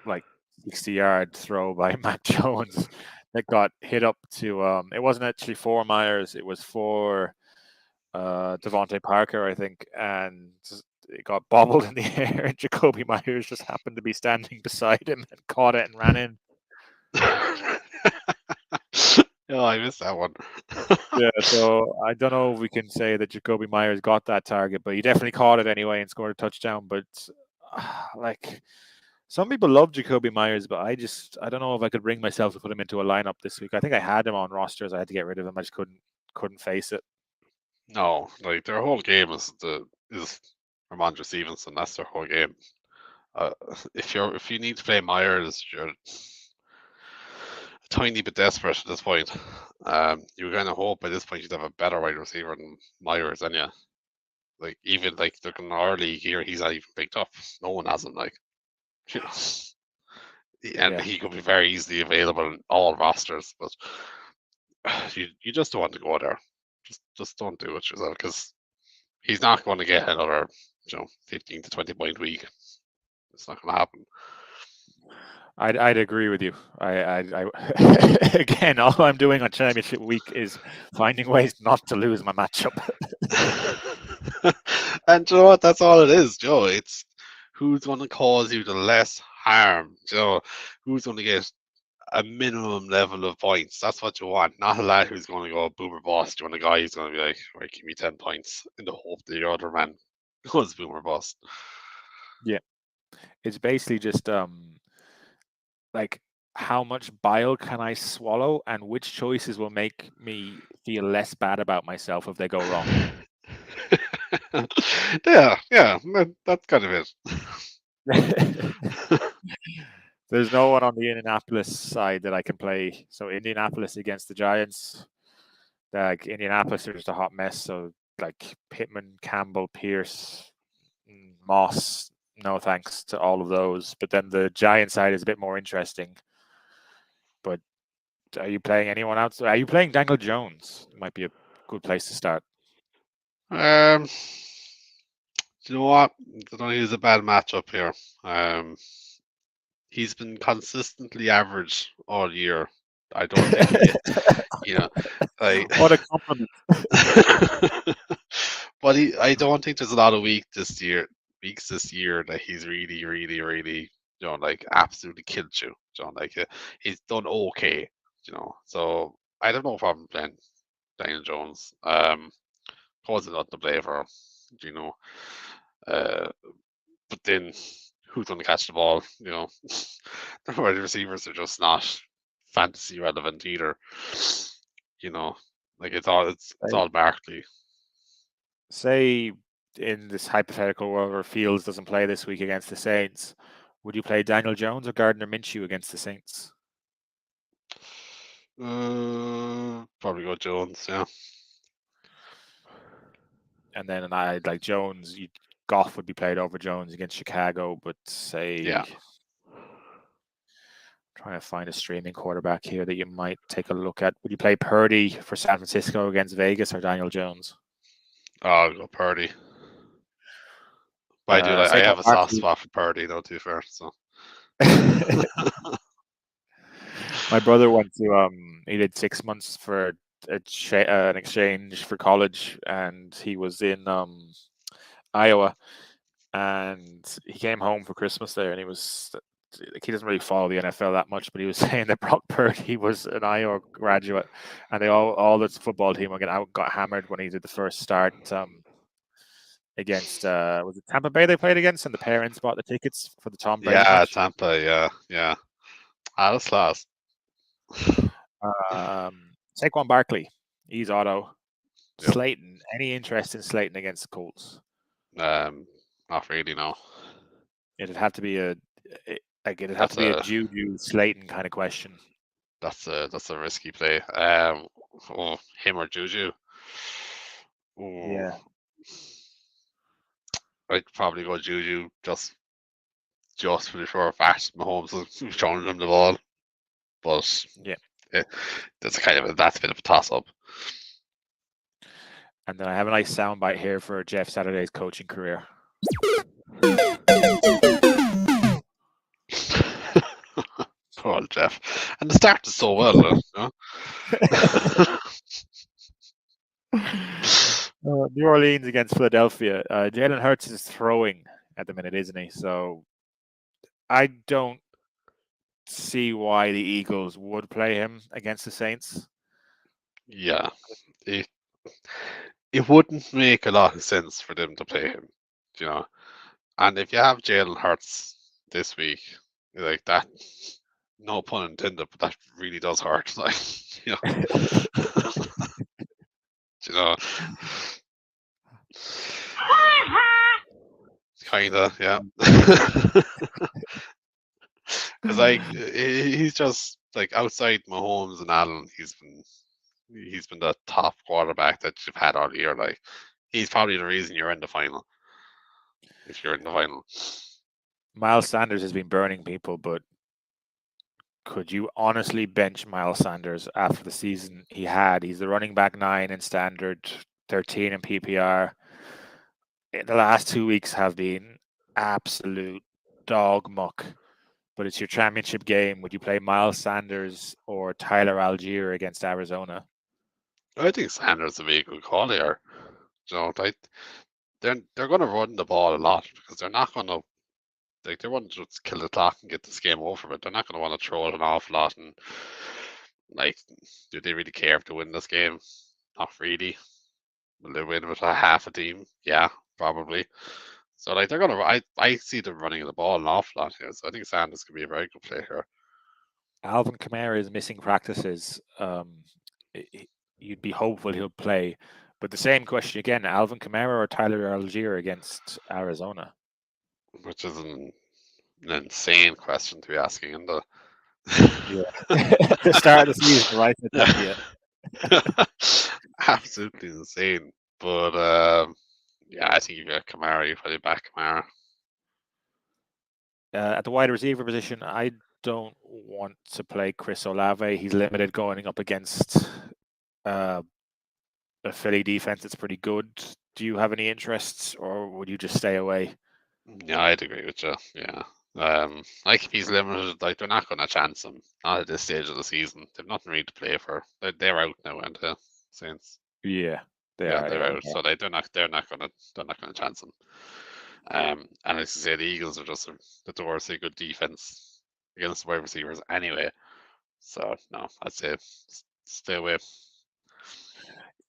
like 60-yard throw by Mac Jones that got hit up to. It wasn't actually for Meyers; it was for Devontae Parker, I think, and it got bobbled in the air. And Jakobi Meyers just happened to be standing beside him and caught it and ran in. Oh, I missed that one. Yeah, so I don't know if we can say that Jakobi Meyers got that target, but he definitely caught it anyway and scored a touchdown. But like some people love Jakobi Meyers, but I don't know if I could bring myself to put him into a lineup this week. I think I had him on rosters. I had to get rid of him. I just couldn't face it. No, like their whole game is Ramondre Stevenson. That's their whole game. If you need to play Meyers, you're a tiny bit desperate at this point. You kind of hope by this point you'd have a better wide receiver than Meyers, and yeah, like even like they're in early here, he's not even picked up. No one has him, like, you know. And he could be very easily available in all rosters, but you just don't want to go there. Just don't do it yourself because he's not going to get another 15 to 20 point week. It's not going to happen. I'd agree with you. I again, all I'm doing on Championship week is finding ways not to lose my matchup. And you know what? That's all it is, Joe. It's who's going to cause you the less harm. Who's going to get a minimum level of points. That's what you want. Not a lad who's going to go boomer bust. You want a guy who's going to be like, right, give me 10 points in the hope that your other man goes boomer bust. Yeah. It's basically just like how much bile can I swallow and which choices will make me feel less bad about myself if they go wrong. yeah, that's kind of it. There's no one on the Indianapolis side that I can play. So Indianapolis against the Giants, like Indianapolis are just a hot mess. So like Pittman, Campbell, Pierce, Moss, no thanks to all of those. But then the Giant side is a bit more interesting. But are you playing anyone else? Are you playing Daniel Jones? It might be a good place to start. Do you know what? I don't think it's a bad matchup here. He's been consistently average all year. I don't think, like what a compliment. But I don't think there's a lot of weeks this year that he's really, really, really, like absolutely killed you. Like he's done okay, So I don't know if I'm playing Daniel Jones. Causing nothing to play for, but then who's going to catch the ball? The wide receivers are just not fantasy relevant either. Like it's all Barkley. Say in this hypothetical world where Fields doesn't play this week against the Saints, would you play Daniel Jones or Gardner Minshew against the Saints? Probably go Jones. Yeah. And then I like Jones. Goff would be played over Jones against Chicago, but say Yeah. trying to find a streaming quarterback here that you might take a look at. Would you play Purdy for San Francisco against Vegas or Daniel Jones? Oh, I'll go Purdy. But I do like. I have a soft spot for Purdy, though. To be fair, so. My brother went to he did 6 months for an exchange for college, and he was in Iowa, and he came home for Christmas there, and he was like, he doesn't really follow the NFL that much, but he was saying that Brock Purdy was an Iowa graduate, and they all the football team got hammered when he did the first start against was it Tampa Bay they played against, and the parents bought the tickets for the Tom Brady match. Tampa, yeah. That's class. Saquon Barkley, he's auto. Yep. Slayton, any interest in Slayton against the Colts? Not really, no. It'd have to be a Juju Slayton kind of question. That's a risky play. Him or Juju? Ooh. Yeah. I'd probably go Juju just before fast Mahomes is throwing him the ball. But yeah, that's a bit of a toss up. And then I have a nice soundbite here for Jeff Saturday's coaching career. Poor old Jeff. And it started so well, you know? New Orleans against Philadelphia. Jalen Hurts is throwing at the minute, isn't he? So I don't see why the Eagles would play him against the Saints. Yeah. It wouldn't make a lot of sense for them to play him, you know. And if you have Jalen Hurts this week, like that, no pun intended, but that really does hurt. Like, you know. You know. Kinda, yeah. Because like he's just like outside Mahomes and Allen, he's been the top quarterback that you've had all year. Like he's probably the reason you're in the final. If you're in the final. Miles Sanders has been burning people, but could you honestly bench Miles Sanders after the season he had? He's the running back 9 in standard, 13 in PPR. The last 2 weeks have been absolute dog muck. But it's your championship game. Would you play Miles Sanders or Tyler Algier against Arizona? I think Sanders would be a good call here. You know, like they're going to run the ball a lot because they're not going to they want to just kill the clock and get this game over. But they're not going to want to throw it an awful lot. And like, do they really care to win this game? Not really. Will they win with a half a team? Yeah, probably. So like they're gonna, I see them running the ball an awful lot here. So I think Sanders could be a very good player here. Alvin Kamara is missing practices. You'd be hopeful he'll play, but the same question again: Alvin Kamara or Tyler Algier against Arizona? Which is an insane question to be asking in the the start of the season, right? Absolutely insane. But yeah, I think you got Kamara. You probably back Kamara. At the wide receiver position, I don't want to play Chris Olave. He's limited going up against a Philly defense that's pretty good. Do you have any interests, or would you just stay away? Yeah, I'd agree with you. Yeah. Like if he's limited, like they're not going to chance him. Not at this stage of the season. They've nothing really to play for. They're out now, and the Saints. Yeah, they're out. So they're not going to chance him. And as I say, the Eagles are just notoriously good defense against wide receivers anyway. So no, I'd say stay away.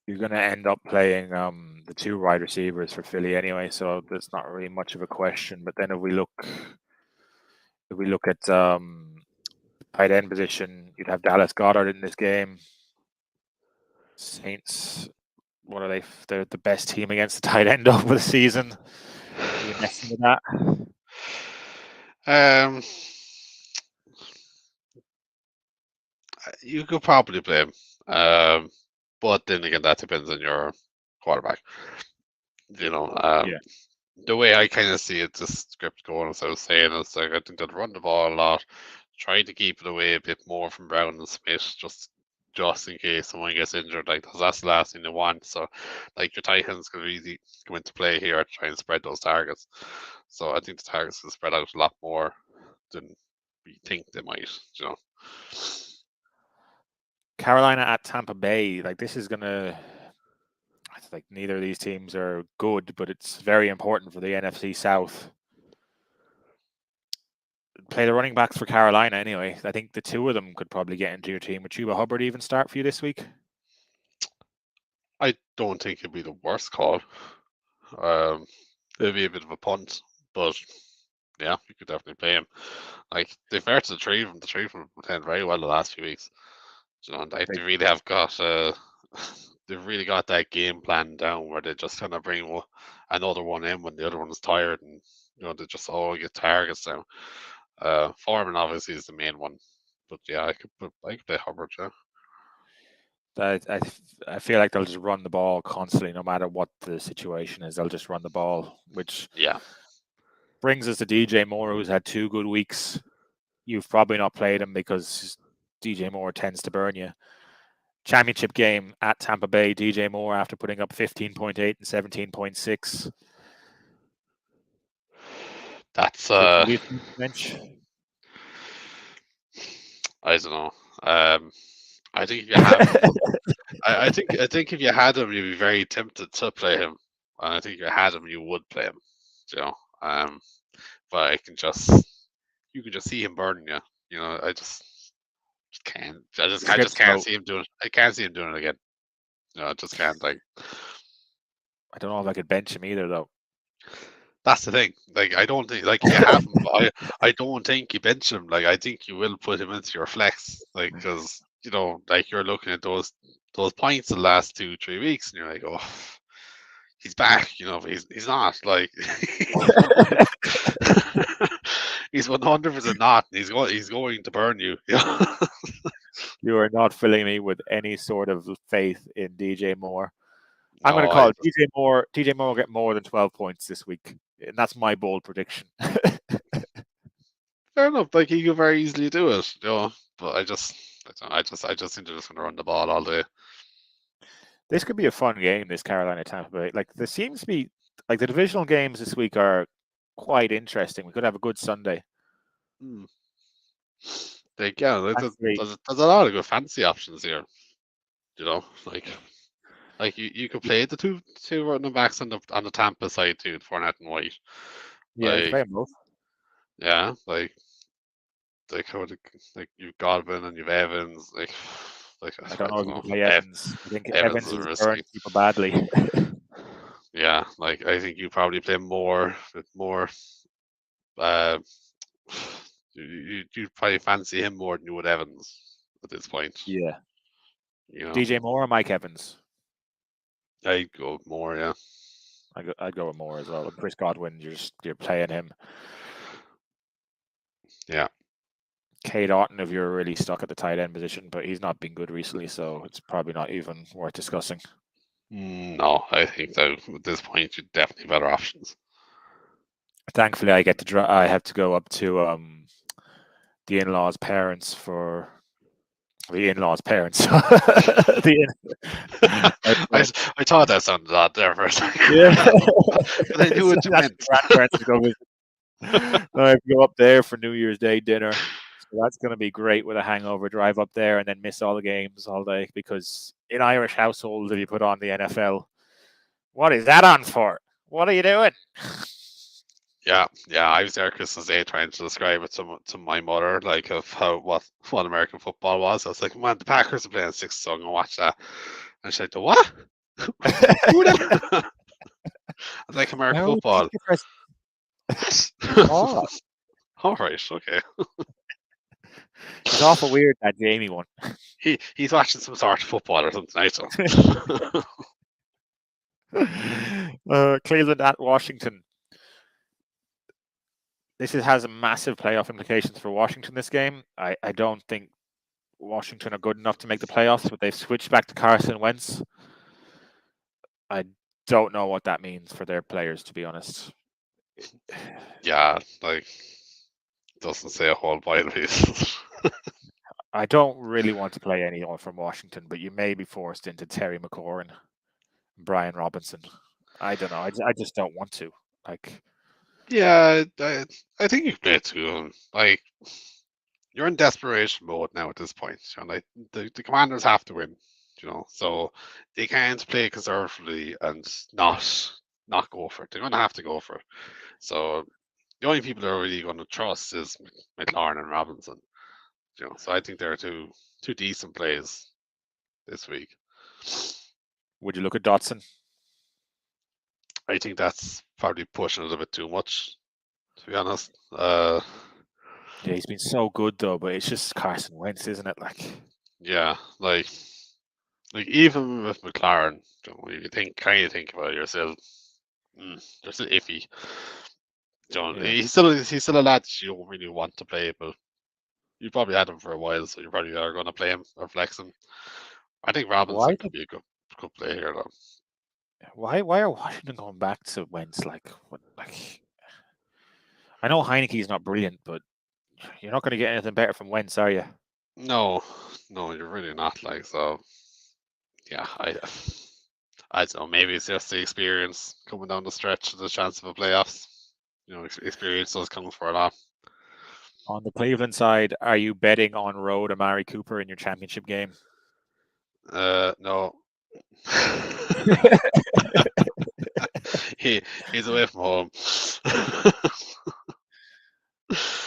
You're going to end up playing the 2 wide receivers for Philly anyway, so there's not really much of a question. But then if we look at tight end position, you'd have Dallas Goedert in this game. Saints, what are they? They're the best team against the tight end over the season. Are you messing with that? you could probably play him. But then again, that depends on your quarterback. You know, Yeah. the way I kind of see it, the script going, as I was saying, is like I think they'll run the ball a lot, try to keep it away a bit more from Brown and Smith, just in case someone gets injured. Like that's the last thing they want. So, like your Titans could really come into play here to try and spread those targets. So I think the targets can spread out a lot more than we think they might. You know. Carolina at Tampa Bay. Like this is gonna. It's like neither of these teams are good, but it's very important for the NFC South. Play the running backs for Carolina anyway. I think the two of them could probably get into your team. Would Chuba Hubbard even start for you this week? I don't think it'd be the worst call. It'd be a bit of a punt, but yeah, you could definitely play him. Like they've started to trade him. The trade him playing very well the last few weeks. You know, they really have got they've really got that game plan down where they just kind of bring another one in when the other one is tired, and you know they just all get targets now. Foreman obviously is the main one, but yeah, I could play Hubbard. Yeah. I feel like they'll just run the ball constantly, no matter what the situation is. They'll just run the ball, which brings us to DJ Moore, who's had 2 good weeks. You've probably not played him because DJ Moore tends to burn you. Championship game at Tampa Bay, DJ Moore after putting up 15.8 and 17.6. That's bench. I don't know. I think if you have, I think if you had him, you'd be very tempted to play him. And I think if you had him, you would play him. You know, but you can just see him burning you. You know, I just can't. I just can't see him doing. I can't see him doing it again. No, I just can't. Like, I don't know if I could bench him either, though. That's the thing. Like, I don't think, like, you have him. I don't think you bench him. Like, I think you will put him into your flex. Like, because you know, like you're looking at those points the last 2-3 weeks, and you're like, oh, he's back. You know, but he's not. Like, he's 100% not. He's going to burn you. You know? You are not filling me with any sort of faith in DJ Moore. I'm going to call it DJ Moore. DJ Moore will get more than 12 points this week, and that's my bold prediction. Fair enough. Like he could very easily do it, you know. But I just think they're just going to run the ball all day. This could be a fun game. This Carolina Tampa Bay. Like there seems to be like the divisional games this week are quite interesting. We could have a good Sunday. Like yeah, there's a lot of good fantasy options here. You know, like you could play the two running backs on the Tampa side too, Fournette and White. Yeah, like, play them both. Yeah, like you've Godwin and you've Evans. I don't know if you can play Evans. I think Evans is burning people badly. Yeah, like I think you probably play more with more. You'd probably fancy him more than you would Evans at this point. Yeah. You know, DJ Moore or Mike Evans? I'd go more. Yeah. I'd go with Moore as well. Chris Godwin, you're playing him. Yeah. Cade Otton, if you're really stuck at the tight end position, but he's not been good recently, so it's probably not even worth discussing. No, I think that at this point you're definitely better options. Thankfully, I have to go up to the in-laws' parents for the in-laws' parents. I thought that sounded odd there for a second. Yeah, but I knew what you meant. Grandparents to go visit. I have to go up there for New Year's Day dinner. So that's going to be great with a hangover. Drive up there and then miss all the games all day, because in Irish households, if you put on the NFL, what is that on for? What are you doing? Yeah, I was there Christmas Day trying to describe it to my mother, like of what American football was. I was like, man, the Packers are playing 6, so I'm gonna watch that. And she's like, the what? I was like, American football. Oh. All right, okay. It's awful weird, that Jamie one. He's watching some sort of football or something. I don't. Cleveland at Washington. This has massive playoff implications for Washington. This game, I don't think Washington are good enough to make the playoffs, but they've switched back to Carson Wentz. I don't know what that means for their players, to be honest. Yeah, like doesn't say a whole pile of pieces. I don't really want to play anyone from Washington, but you may be forced into Terry McLaurin, Brian Robinson. I don't know. I just don't want to. Like, Yeah, I think you can play two of them. Like you're in desperation mode now at this point. Like the Commanders have to win. So they can't play conservatively and not go for it. They're going to have to go for it. So the only people they're really going to trust is McLaurin and Robinson. So I think they're two decent plays this week. would you look at Dotson? I think that's probably pushing it a bit too much, to be honest. Yeah, he's been so good though, but it's just Carson Wentz, isn't it? Like, yeah, like even with McLaren, you kind of think about it yourself. They're still iffy. yeah. He's still a lad that you don't really want to play, but you probably had him for a while, so you probably are going to play him or flex him. I think Robinson could be a good play here, though. Why are Washington going back to Wentz? Like, I know Heineke's not brilliant, but you're not going to get anything better from Wentz, are you? No, you're really not. Like, so yeah, I don't know. Maybe it's just the experience coming down the stretch, the chance of a playoffs. Experience does come for a lot. On the Cleveland side, are you betting on road Amari Cooper in your championship game? No. He's away from home.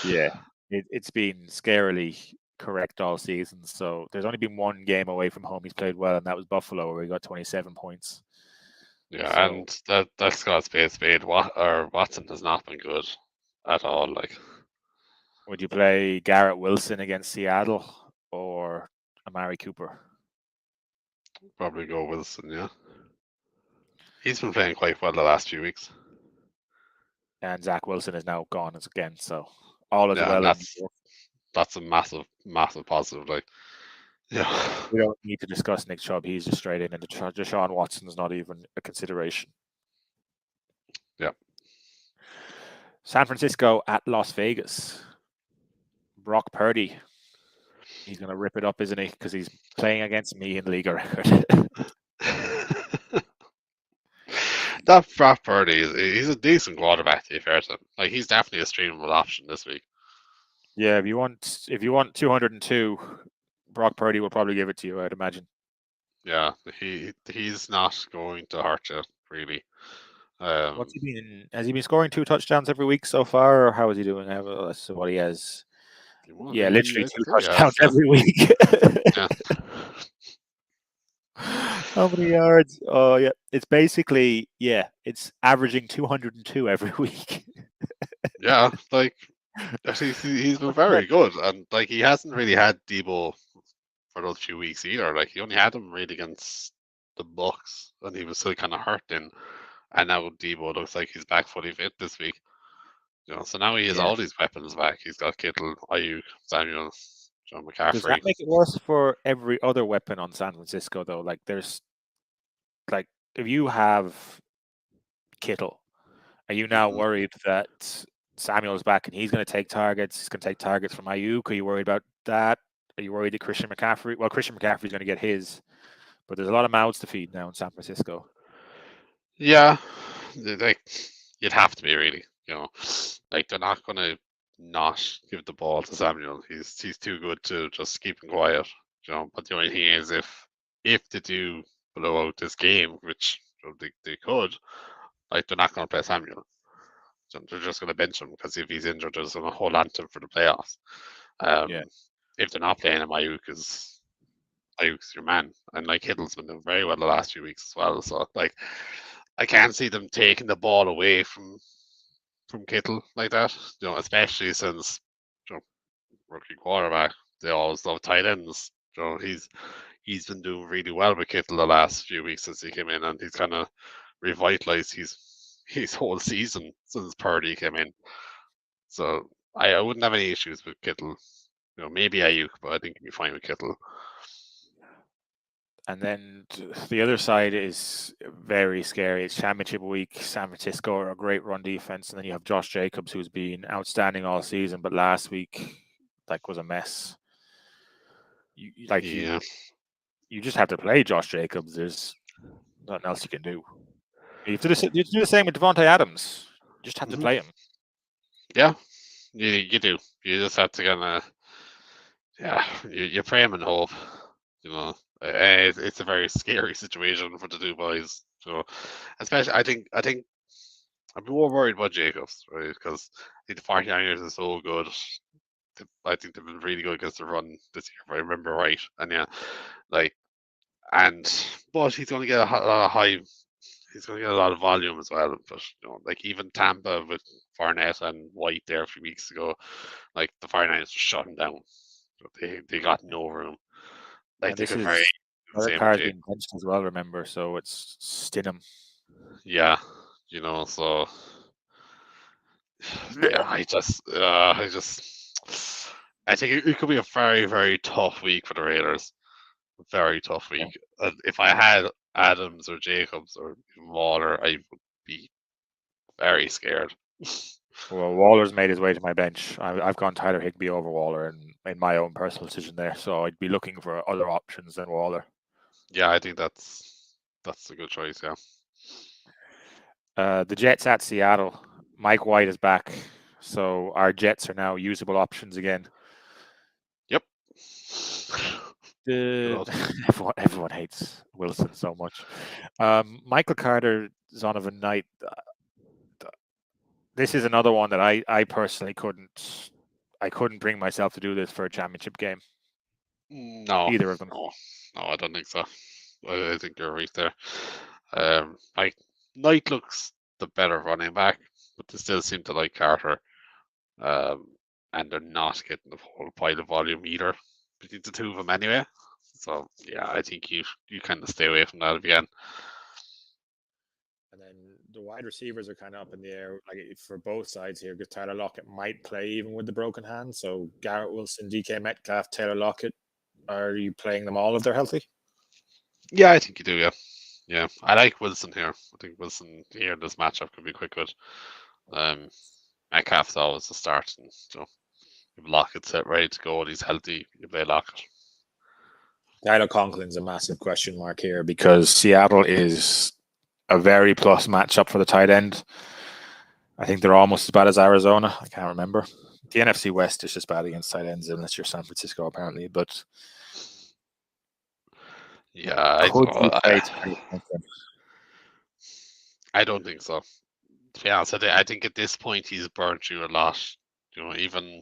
Yeah, it's been scarily correct all season. So there's only been one game away from home he's played well, and that was Buffalo, where he got 27 points. Yeah, So, and that's got spade. Watson has not been good at all. Like, would you play Garrett Wilson against Seattle or Amari Cooper? probably go Wilson. Yeah, he's been playing quite well the last few weeks. And Zach Wilson is now gone again, so all is Yeah, well. that's a massive positive. Like, yeah, we don't need to discuss Nick Chubb. He's just straight in, and Deshaun Watson's not even a consideration. Yeah. San Francisco at Las Vegas. Brock Purdy. He's going to rip it up, isn't he? Because he's playing against me in league record. That Brock Purdy he's a decent quarterback, to be fair to him. Like, he's definitely a streamable option this week. Yeah, if you want 202, Brock Purdy will probably give it to you, I'd imagine. Yeah, he's not going to hurt you really. What's he been? Has he been scoring 2 touchdowns every week so far, or how is he doing? So what he has? Yeah, literally 2 touchdowns every week. Yeah. How many yards? Oh, yeah. It's basically, it's averaging 202 every week. Yeah, like he's been very good, and like he hasn't really had Debo for those few weeks either. Like he only had him really against the Bucks, and he was still kind of hurting. And now Debo looks like he's back fully fit this week. So now he has all these weapons back. He's got Kittle, Ayuk, Samuel, John McCaffrey. Does that make it worse for every other weapon on San Francisco, though? Like, there's, like, if you have Kittle, are you now worried that Samuel's back and he's going to take targets? He's going to take targets from Ayuk. Are you worried about that? Are you worried that Christian McCaffrey? Well, Christian McCaffrey's going to get his, but there's a lot of mouths to feed now in San Francisco. Yeah, like you'd have to be really. Like they're not going to not give the ball to Samuel. He's too good to just keep him quiet. But the only thing is, if they do blow out this game, which they could, like they're not going to play Samuel. So they're just going to bench him because if he's injured, they're just going to hold on to him for the playoffs. If they're not playing him, Ayuk's your man, and like Hittle's been doing very well the last few weeks as well. So like, I can't see them taking the ball away from Kittle like that. Especially since rookie quarterback, they always love tight ends. He's been doing really well with Kittle the last few weeks since he came in, and he's kind of revitalized his whole season since Purdy came in. So I wouldn't have any issues with Kittle maybe Ayuk, but I think he'll be fine with Kittle. And then the other side is very scary. It's championship week. San Francisco are a great run defense, and then you have Josh Jacobs, who's been outstanding all season, but last week was a mess. Yeah. You just have to play Josh Jacobs. There's nothing else you can do. You have to do the same with Devontae Adams. You just have to play him. Yeah, you do. You just have to kind of, you pray him and hope. It's a very scary situation for the two boys. So, especially, I think I'm more worried about Jacobs, right? Because I think the 49ers are so good. I think they've been really good against the run this year, if I remember right. And but he's going to get a lot of high. He's going to get a lot of volume as well. But even Tampa with Fournette and White there a few weeks ago, the 49ers just shut him down. They got no room. And They this could is very other same cars with being benched as well. Remember, so it's Stidham. Yeah, so yeah, I think it could be a very, very tough week for the Raiders. Very tough week. If I had Adams or Jacobs or Waller, I would be very scared. Well, Waller's made his way to my bench. I've gone Tyler Higbee over Waller and made my own personal decision there. So I'd be looking for other options than Waller. Yeah, I think that's a good choice. Yeah. The Jets at Seattle. Mike White is back, so our Jets are now usable options again. Yep. Everyone hates Wilson so much. Michael Carter, Zonovan Knight. This is another one that I personally couldn't bring myself to do this for a championship game. No, either of them. No, I don't think so. I think you're right there. Knight looks the better running back, but they still seem to like Carter. And they're not getting the whole pile of volume either between the two of them anyway. So yeah, I think you kind of stay away from that again. And then the wide receivers are kind of up in the air, for both sides here, because Tyler Lockett might play even with the broken hand. So Garrett Wilson, DK Metcalf, Taylor Lockett, are you playing them all if they're healthy? Yeah, I think you do. Yeah. I like Wilson here. I think Wilson here in this matchup could be quite good. Metcalf's always the start, and so if Lockett's set ready to go and he's healthy, you play Lockett. Tyler Conklin's a massive question mark here because Seattle is a very plus matchup for the tight end. I think they're almost as bad as Arizona. I can't remember. The NFC West is just bad against tight ends unless you're San Francisco, apparently. But yeah, I don't think so. To be honest, I think at this point he's burnt you a lot. Even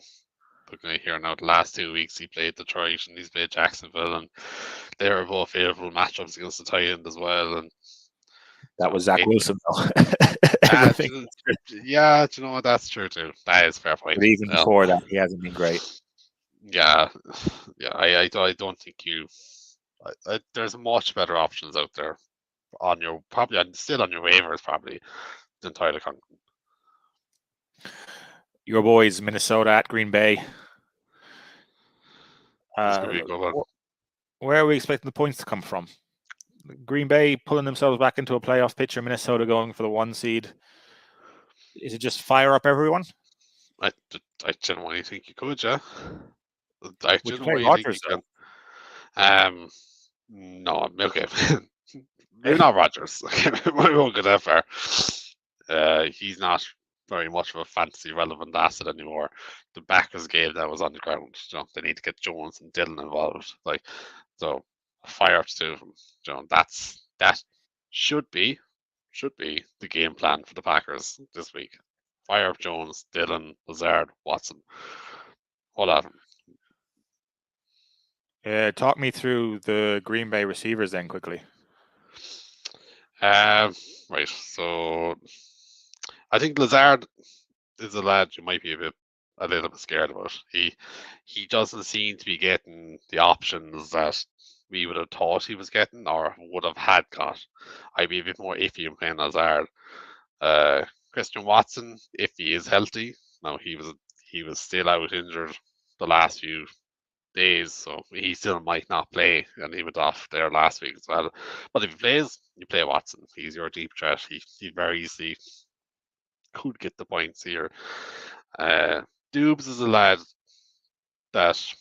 looking at here now, the last 2 weeks he played Detroit and he's played Jacksonville, and they were both favorable matchups against the tight end as well. And that was Zach Wilson, though. Yeah, do you know what? That's true too. That is fair point. But even before that, he hasn't been great. Yeah. I don't think there's much better options out there on your still on your waivers probably than Tyler Conklin. Your boys, Minnesota at Green Bay. Where are we expecting the points to come from? Green Bay pulling themselves back into a playoff picture, Minnesota going for the 1 seed. Is it just fire up everyone? I genuinely think you could, yeah. I genuinely think you can. No, okay. Maybe not Rodgers. We won't go that far. He's not very much of a fantasy relevant asset anymore. The Packers game that was on the ground. They need to get Jones and Dillon involved. So fire up to them. That should be the game plan for the Packers this week. Fire up Jones, Dillon, Lazard, Watson. All of them. Talk me through the Green Bay receivers then quickly. Right. So I think Lazard is a lad you might be a little bit scared about. He doesn't seem to be getting the options that we would have thought he was getting or would have had got. I'd be a bit more iffy in playing Lazard. Christian Watson, if he is healthy, now he was still out injured the last few days, so he still might not play, and he went off there last week as well. But if he plays, you play Watson. He's your deep threat. He very easily could get the points here. Dubes is a lad that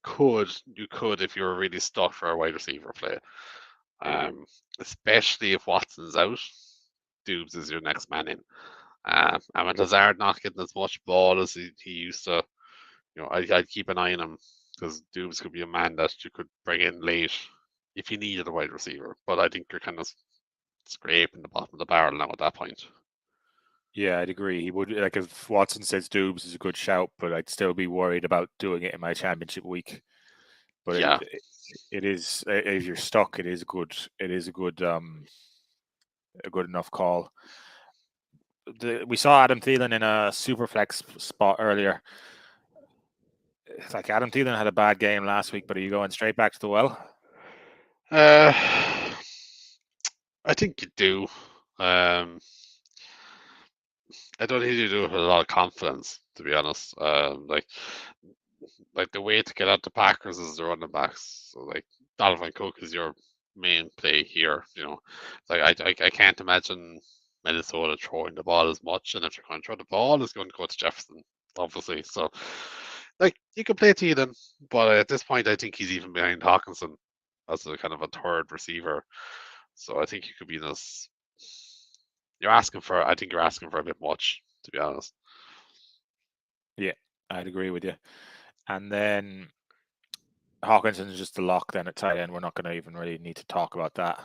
you could if you were really stuck for a wide receiver play. Especially if Watson's out, Dubes is your next man in. And when Lazard not getting as much ball as he used to, I'd keep an eye on him because Dubes could be a man that you could bring in late if you needed a wide receiver. But I think you're kind of scraping the bottom of the barrel now at that point. Yeah, I'd agree. He would, like, if Watson says Dubes is a good shout, but I'd still be worried about doing it in my championship week. But Yeah. it is, if you're stuck, it is good. It is a good enough call. We saw Adam Thielen in a super flex spot earlier. It's like Adam Thielen had a bad game last week, but are you going straight back to the well? I think you do. I don't think you do it with a lot of confidence, to be honest. Like the way to get out the Packers is the running backs. So like Dalvin Cook is your main play here. Like I can't imagine Minnesota throwing the ball as much, and if they're going to throw the ball, it's going to go to Jefferson, obviously. So like you can play Thielen, but at this point, I think he's even behind Hawkinson as a kind of a third receiver. So I think you could be in this. I think you're asking for a bit much, to be honest. Yeah, I'd agree with you. And then Hawkinson is just a lock then at tight end. We're not going to even really need to talk about that.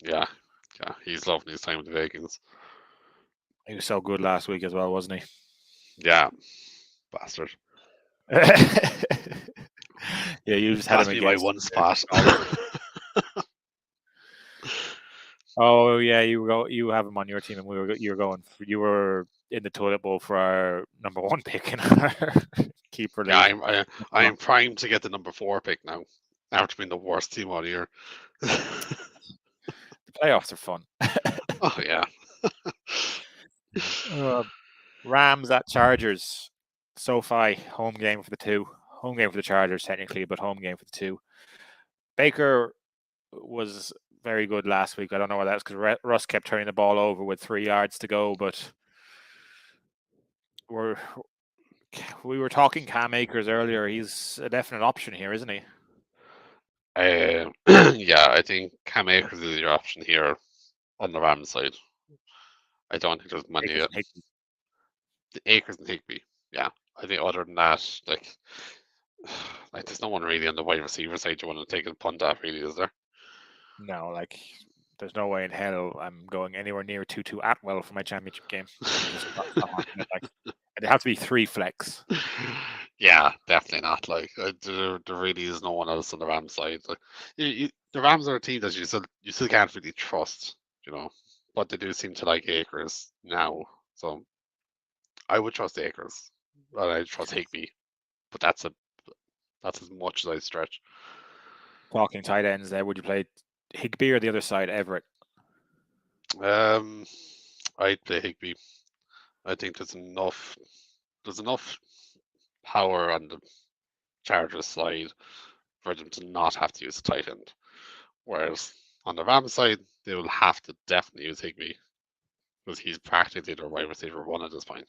Yeah, he's loving his time with the Vikings. He was so good last week as well, wasn't he? Yeah, bastard. Yeah, you just had him against my one spot. Oh yeah, you have him on your team, and you were in the toilet bowl for our number 1 pick in our keeper league. Yeah, I am primed to get the number 4 pick now, after being the worst team all year. The playoffs are fun. Oh yeah. Rams at Chargers. SoFi, home game for the 2. Home game for the Chargers technically, but home game for the 2. Baker was very good last week. I don't know why that's because Russ kept turning the ball over with 3 yards to go, but we were talking Cam Akers earlier. He's a definite option here, isn't he? Yeah, I think Cam Akers is your option here on the Rams side. I don't think there's money yet. Akers and Higbee. Yeah, I think other than that, like there's no one really on the wide receiver side you want to take a punt at, really, is there? No, like there's no way in hell I'm going anywhere near Tutu Atwell for my championship game. It'd have to be 3 flex. Yeah, definitely not. Like there really is no one else on the Rams side. Like, the Rams are a team that you still can't really trust, but they do seem to like Akers now. So I would trust Akers, and I trust Higbee, but that's as much as I stretch. Talking tight ends there, would you play Higbee or the other side, Everett? I'd play Higbee. I think there's enough power on the Chargers side for them to not have to use a tight end. Whereas on the Rams side, they will have to definitely use Higbee because he's practically their wide receiver 1 at this point.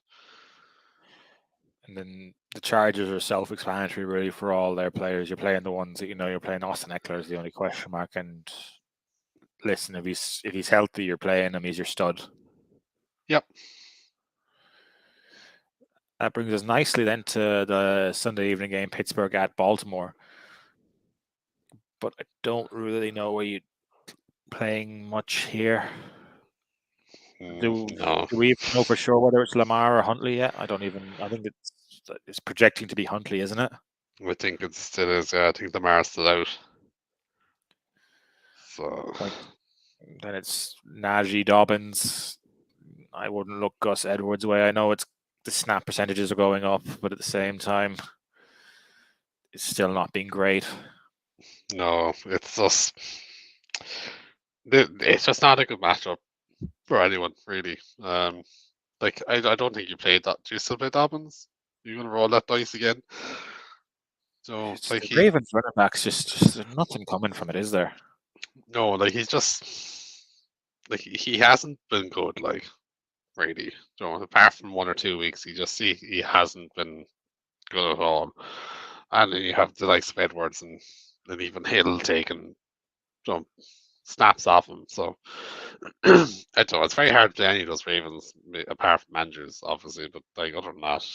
And then the Chargers are self-explanatory, really, for all their players. You're playing the ones that you're playing. Austin Eckler is the only question mark. And listen, if he's healthy, you're playing him. He's your stud. Yep. That brings us nicely then to the Sunday evening game, Pittsburgh at Baltimore. But I don't really know where you're playing much here. Do we know for sure whether it's Lamar or Huntley yet? I think it's projecting to be Huntley, isn't it? I think it still is. I think Lamar's still out. So then it's Najee, Dobbins. I wouldn't look Gus Edwards' way. I know the snap percentages are going up, but at the same time, it's still not being great. No, it's just not a good matchup for anyone, really. Like I don't think you played that. Do you still play Dobbins? Are you going to roll that dice again? So It's like the Ravens running backs just there's nothing coming from it, is there? no, like he's just like he hasn't been good, like really. So apart from 1 or 2 weeks, he hasn't been good at all. And then you have the likes of Edwards and even Hill taking some snaps off him. So I don't know. It's very hard to play any of those Ravens apart from Andrews, obviously. But like other than that,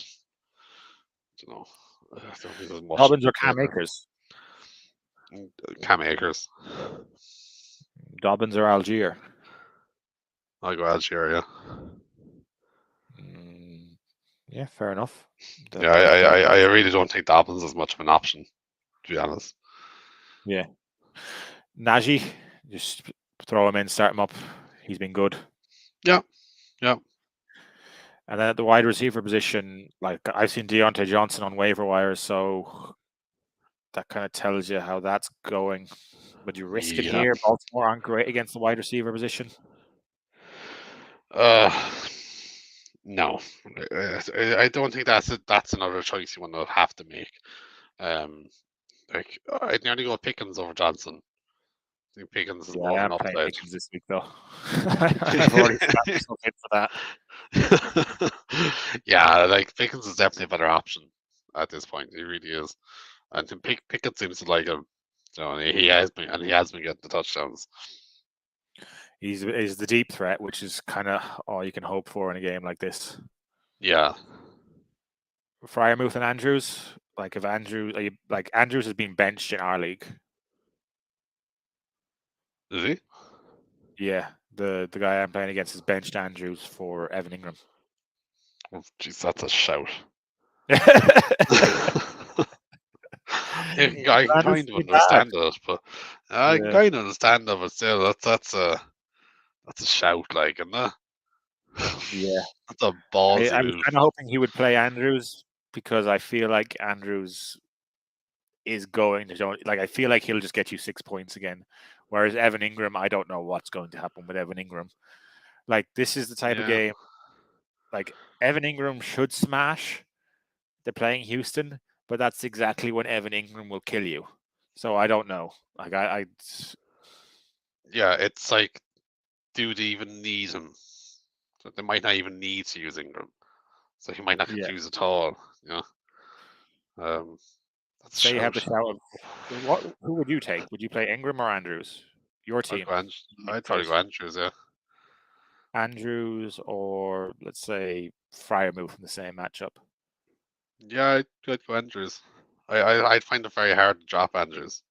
you know, I don't think there's much. Dobbins or Cam Akers? Cam Akers. Dobbins or Algier? I'll go Algeria. Yeah, fair enough. Yeah, I really don't think Dobbins is much of an option, to be honest. Yeah. Najee, just throw him in, start him up. He's been good. Yeah. And then at the wide receiver position, like I've seen Deontay Johnson on waiver wires, so that kind of tells you how that's going. Would you risk it here? Baltimore aren't great against the wide receiver position. No, I don't think that's another choice you want to have to make. Like I'd nearly go Pickens over Johnson. I think Pickens is more I of am an playing upside. Pickens this week though. I've already strapped myself in for that. Yeah, like Pickens is definitely a better option at this point. He really is. And Pickett seems to like him. So he has been getting the touchdowns. He's the deep threat, which is kind of all you can hope for in a game like this. Yeah. Freiermuth and Andrews, like if Andrews has been benched in our league. Is he? Yeah, the guy I'm playing against is benched Andrews for Evan Ingram. Oh, jeez, that's a shout. I can kind of understand it, but I can kind of understand it, but still, that's a shout, like, isn't it? Yeah, that's a ballsy I was move. kind of hoping he would play Andrews because I feel like Andrews is going to I feel like he'll just get you 6 points again, whereas Evan Ingram, I don't know what's going to happen with Evan Ingram. Like this is the type of game, like Evan Ingram should smash. They're playing Houston, but that's exactly when Evan Ingram will kill you. So I don't know. Like yeah, it's like, do they even need him? So they might not even need to use Ingram, so he might not get used at all. You know. That's Say you have the shout of who would you take? Would you play Ingram or Andrews? Your team. I'd probably go Andrews, yeah. Andrews or let's say Freiermuth in the same matchup. Yeah, I'd go Andrews. I'd find it very hard to drop Andrews,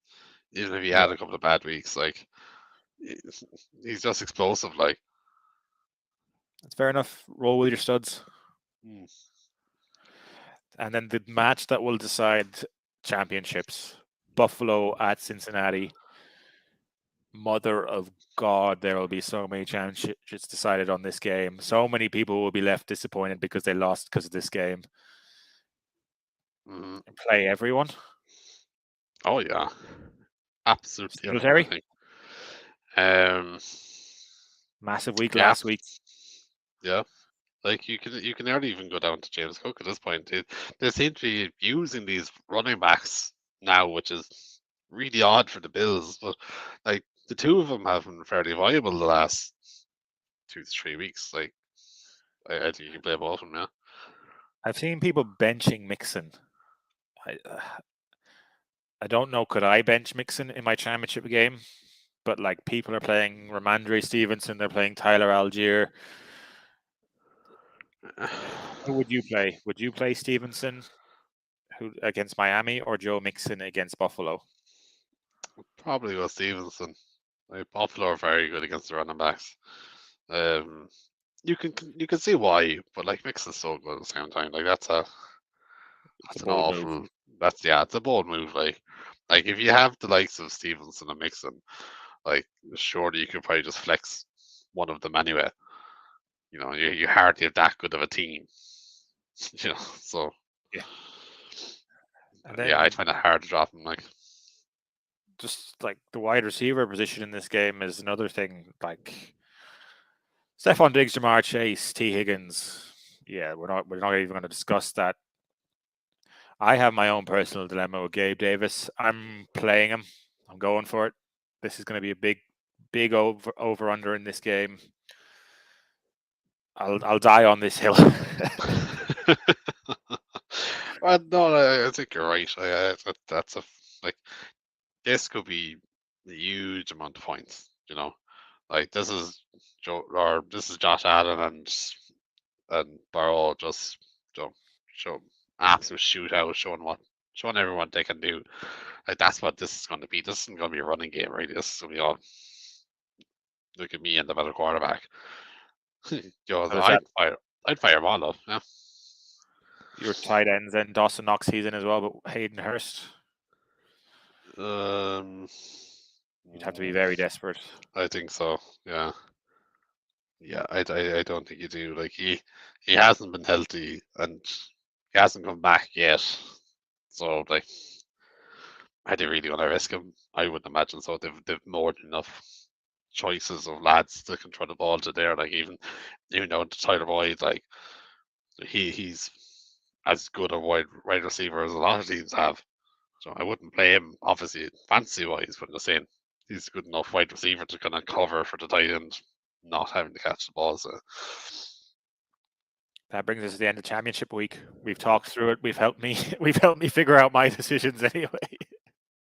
even if he had a couple of bad weeks. Like he's just explosive. Like that's fair enough. Roll with your studs. And then the match that will decide championships: Buffalo at Cincinnati. Mother of God, there will be so many championships decided on this game. So many people will be left disappointed because they lost because of this game. Play everyone. Oh yeah, absolutely. Singletary. Massive week last week. Yeah, like you can nearly even go down to James Cook at this point. They seem to be using these running backs now, which is really odd for the Bills. But like the two of them have been fairly viable the last 2 to 3 weeks. Like I think you can play both of them. Yeah, I've seen people benching Mixon. I don't know. Could I bench Mixon in my championship game? But like people are playing Ramondre Stevenson, they're playing Tyler Algier. Who would you play? Would you play Stevenson who against Miami or Joe Mixon against Buffalo? Probably go Stevenson. Like Buffalo are very good against the running backs. You can see why, but like Mixon's so good at the same time. Like it's a bold move. Like if you have the likes of Stevenson and Mixon, like surely you could probably just flex one of them anyway. You know, you hardly have that good of a team. You know, so I'd find it hard to drop him. Like just like the wide receiver position in this game is another thing. Like Stephon Diggs, Jamar Chase, T. Higgins. Yeah, we're not even going to discuss that. I have my own personal dilemma with Gabe Davis. I'm playing him. I'm going for it. This is going to be a big over under in this game. I'll die on this hill. Well, no, I think you're right. That's this could be a huge amount of points. Like this is Josh Allen and Burrow just show absolute shootout, showing everyone what they can do. Like that's what this is going to be. This isn't going to be a running game, right? This is going to be all look at me and the better quarterback. I'd fire them all up. Yeah. Your tight ends and Dawson Knox he's in as well, but Hayden Hurst. You'd have to be very desperate. I think so. Yeah. Yeah, I don't think you do. Like he hasn't been healthy and he hasn't come back yet. So like, are they really going to risk him? I wouldn't imagine so. They've more than enough choices of lads that can throw the ball to there. Like even though Tyler Boyd, like he's as good a wide receiver as a lot of teams have. So I wouldn't play him, obviously, fantasy wise, but I'm just saying he's a good enough wide receiver to kind of cover for the tight end, not having to catch the ball. So that brings us to the end of championship week. We've talked through it. We've helped me figure out my decisions anyway.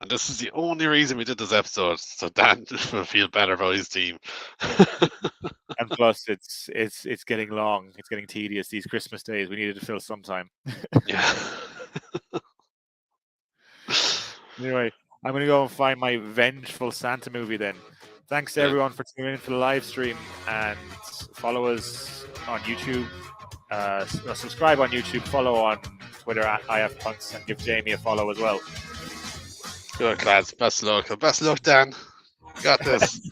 And this is the only reason we did this episode, so Dan will feel better about his team. And plus, it's getting long. It's getting tedious. These Christmas days, we needed to fill some time. Yeah. Anyway, I'm going to go and find my Vengeful Santa movie then. Thanks to everyone for tuning in for the live stream, and follow us on YouTube. Subscribe on YouTube, follow on Twitter at IFPunts, and give Jamie a follow as well. Good, lads. Best of luck. Best of luck, Dan. Got this.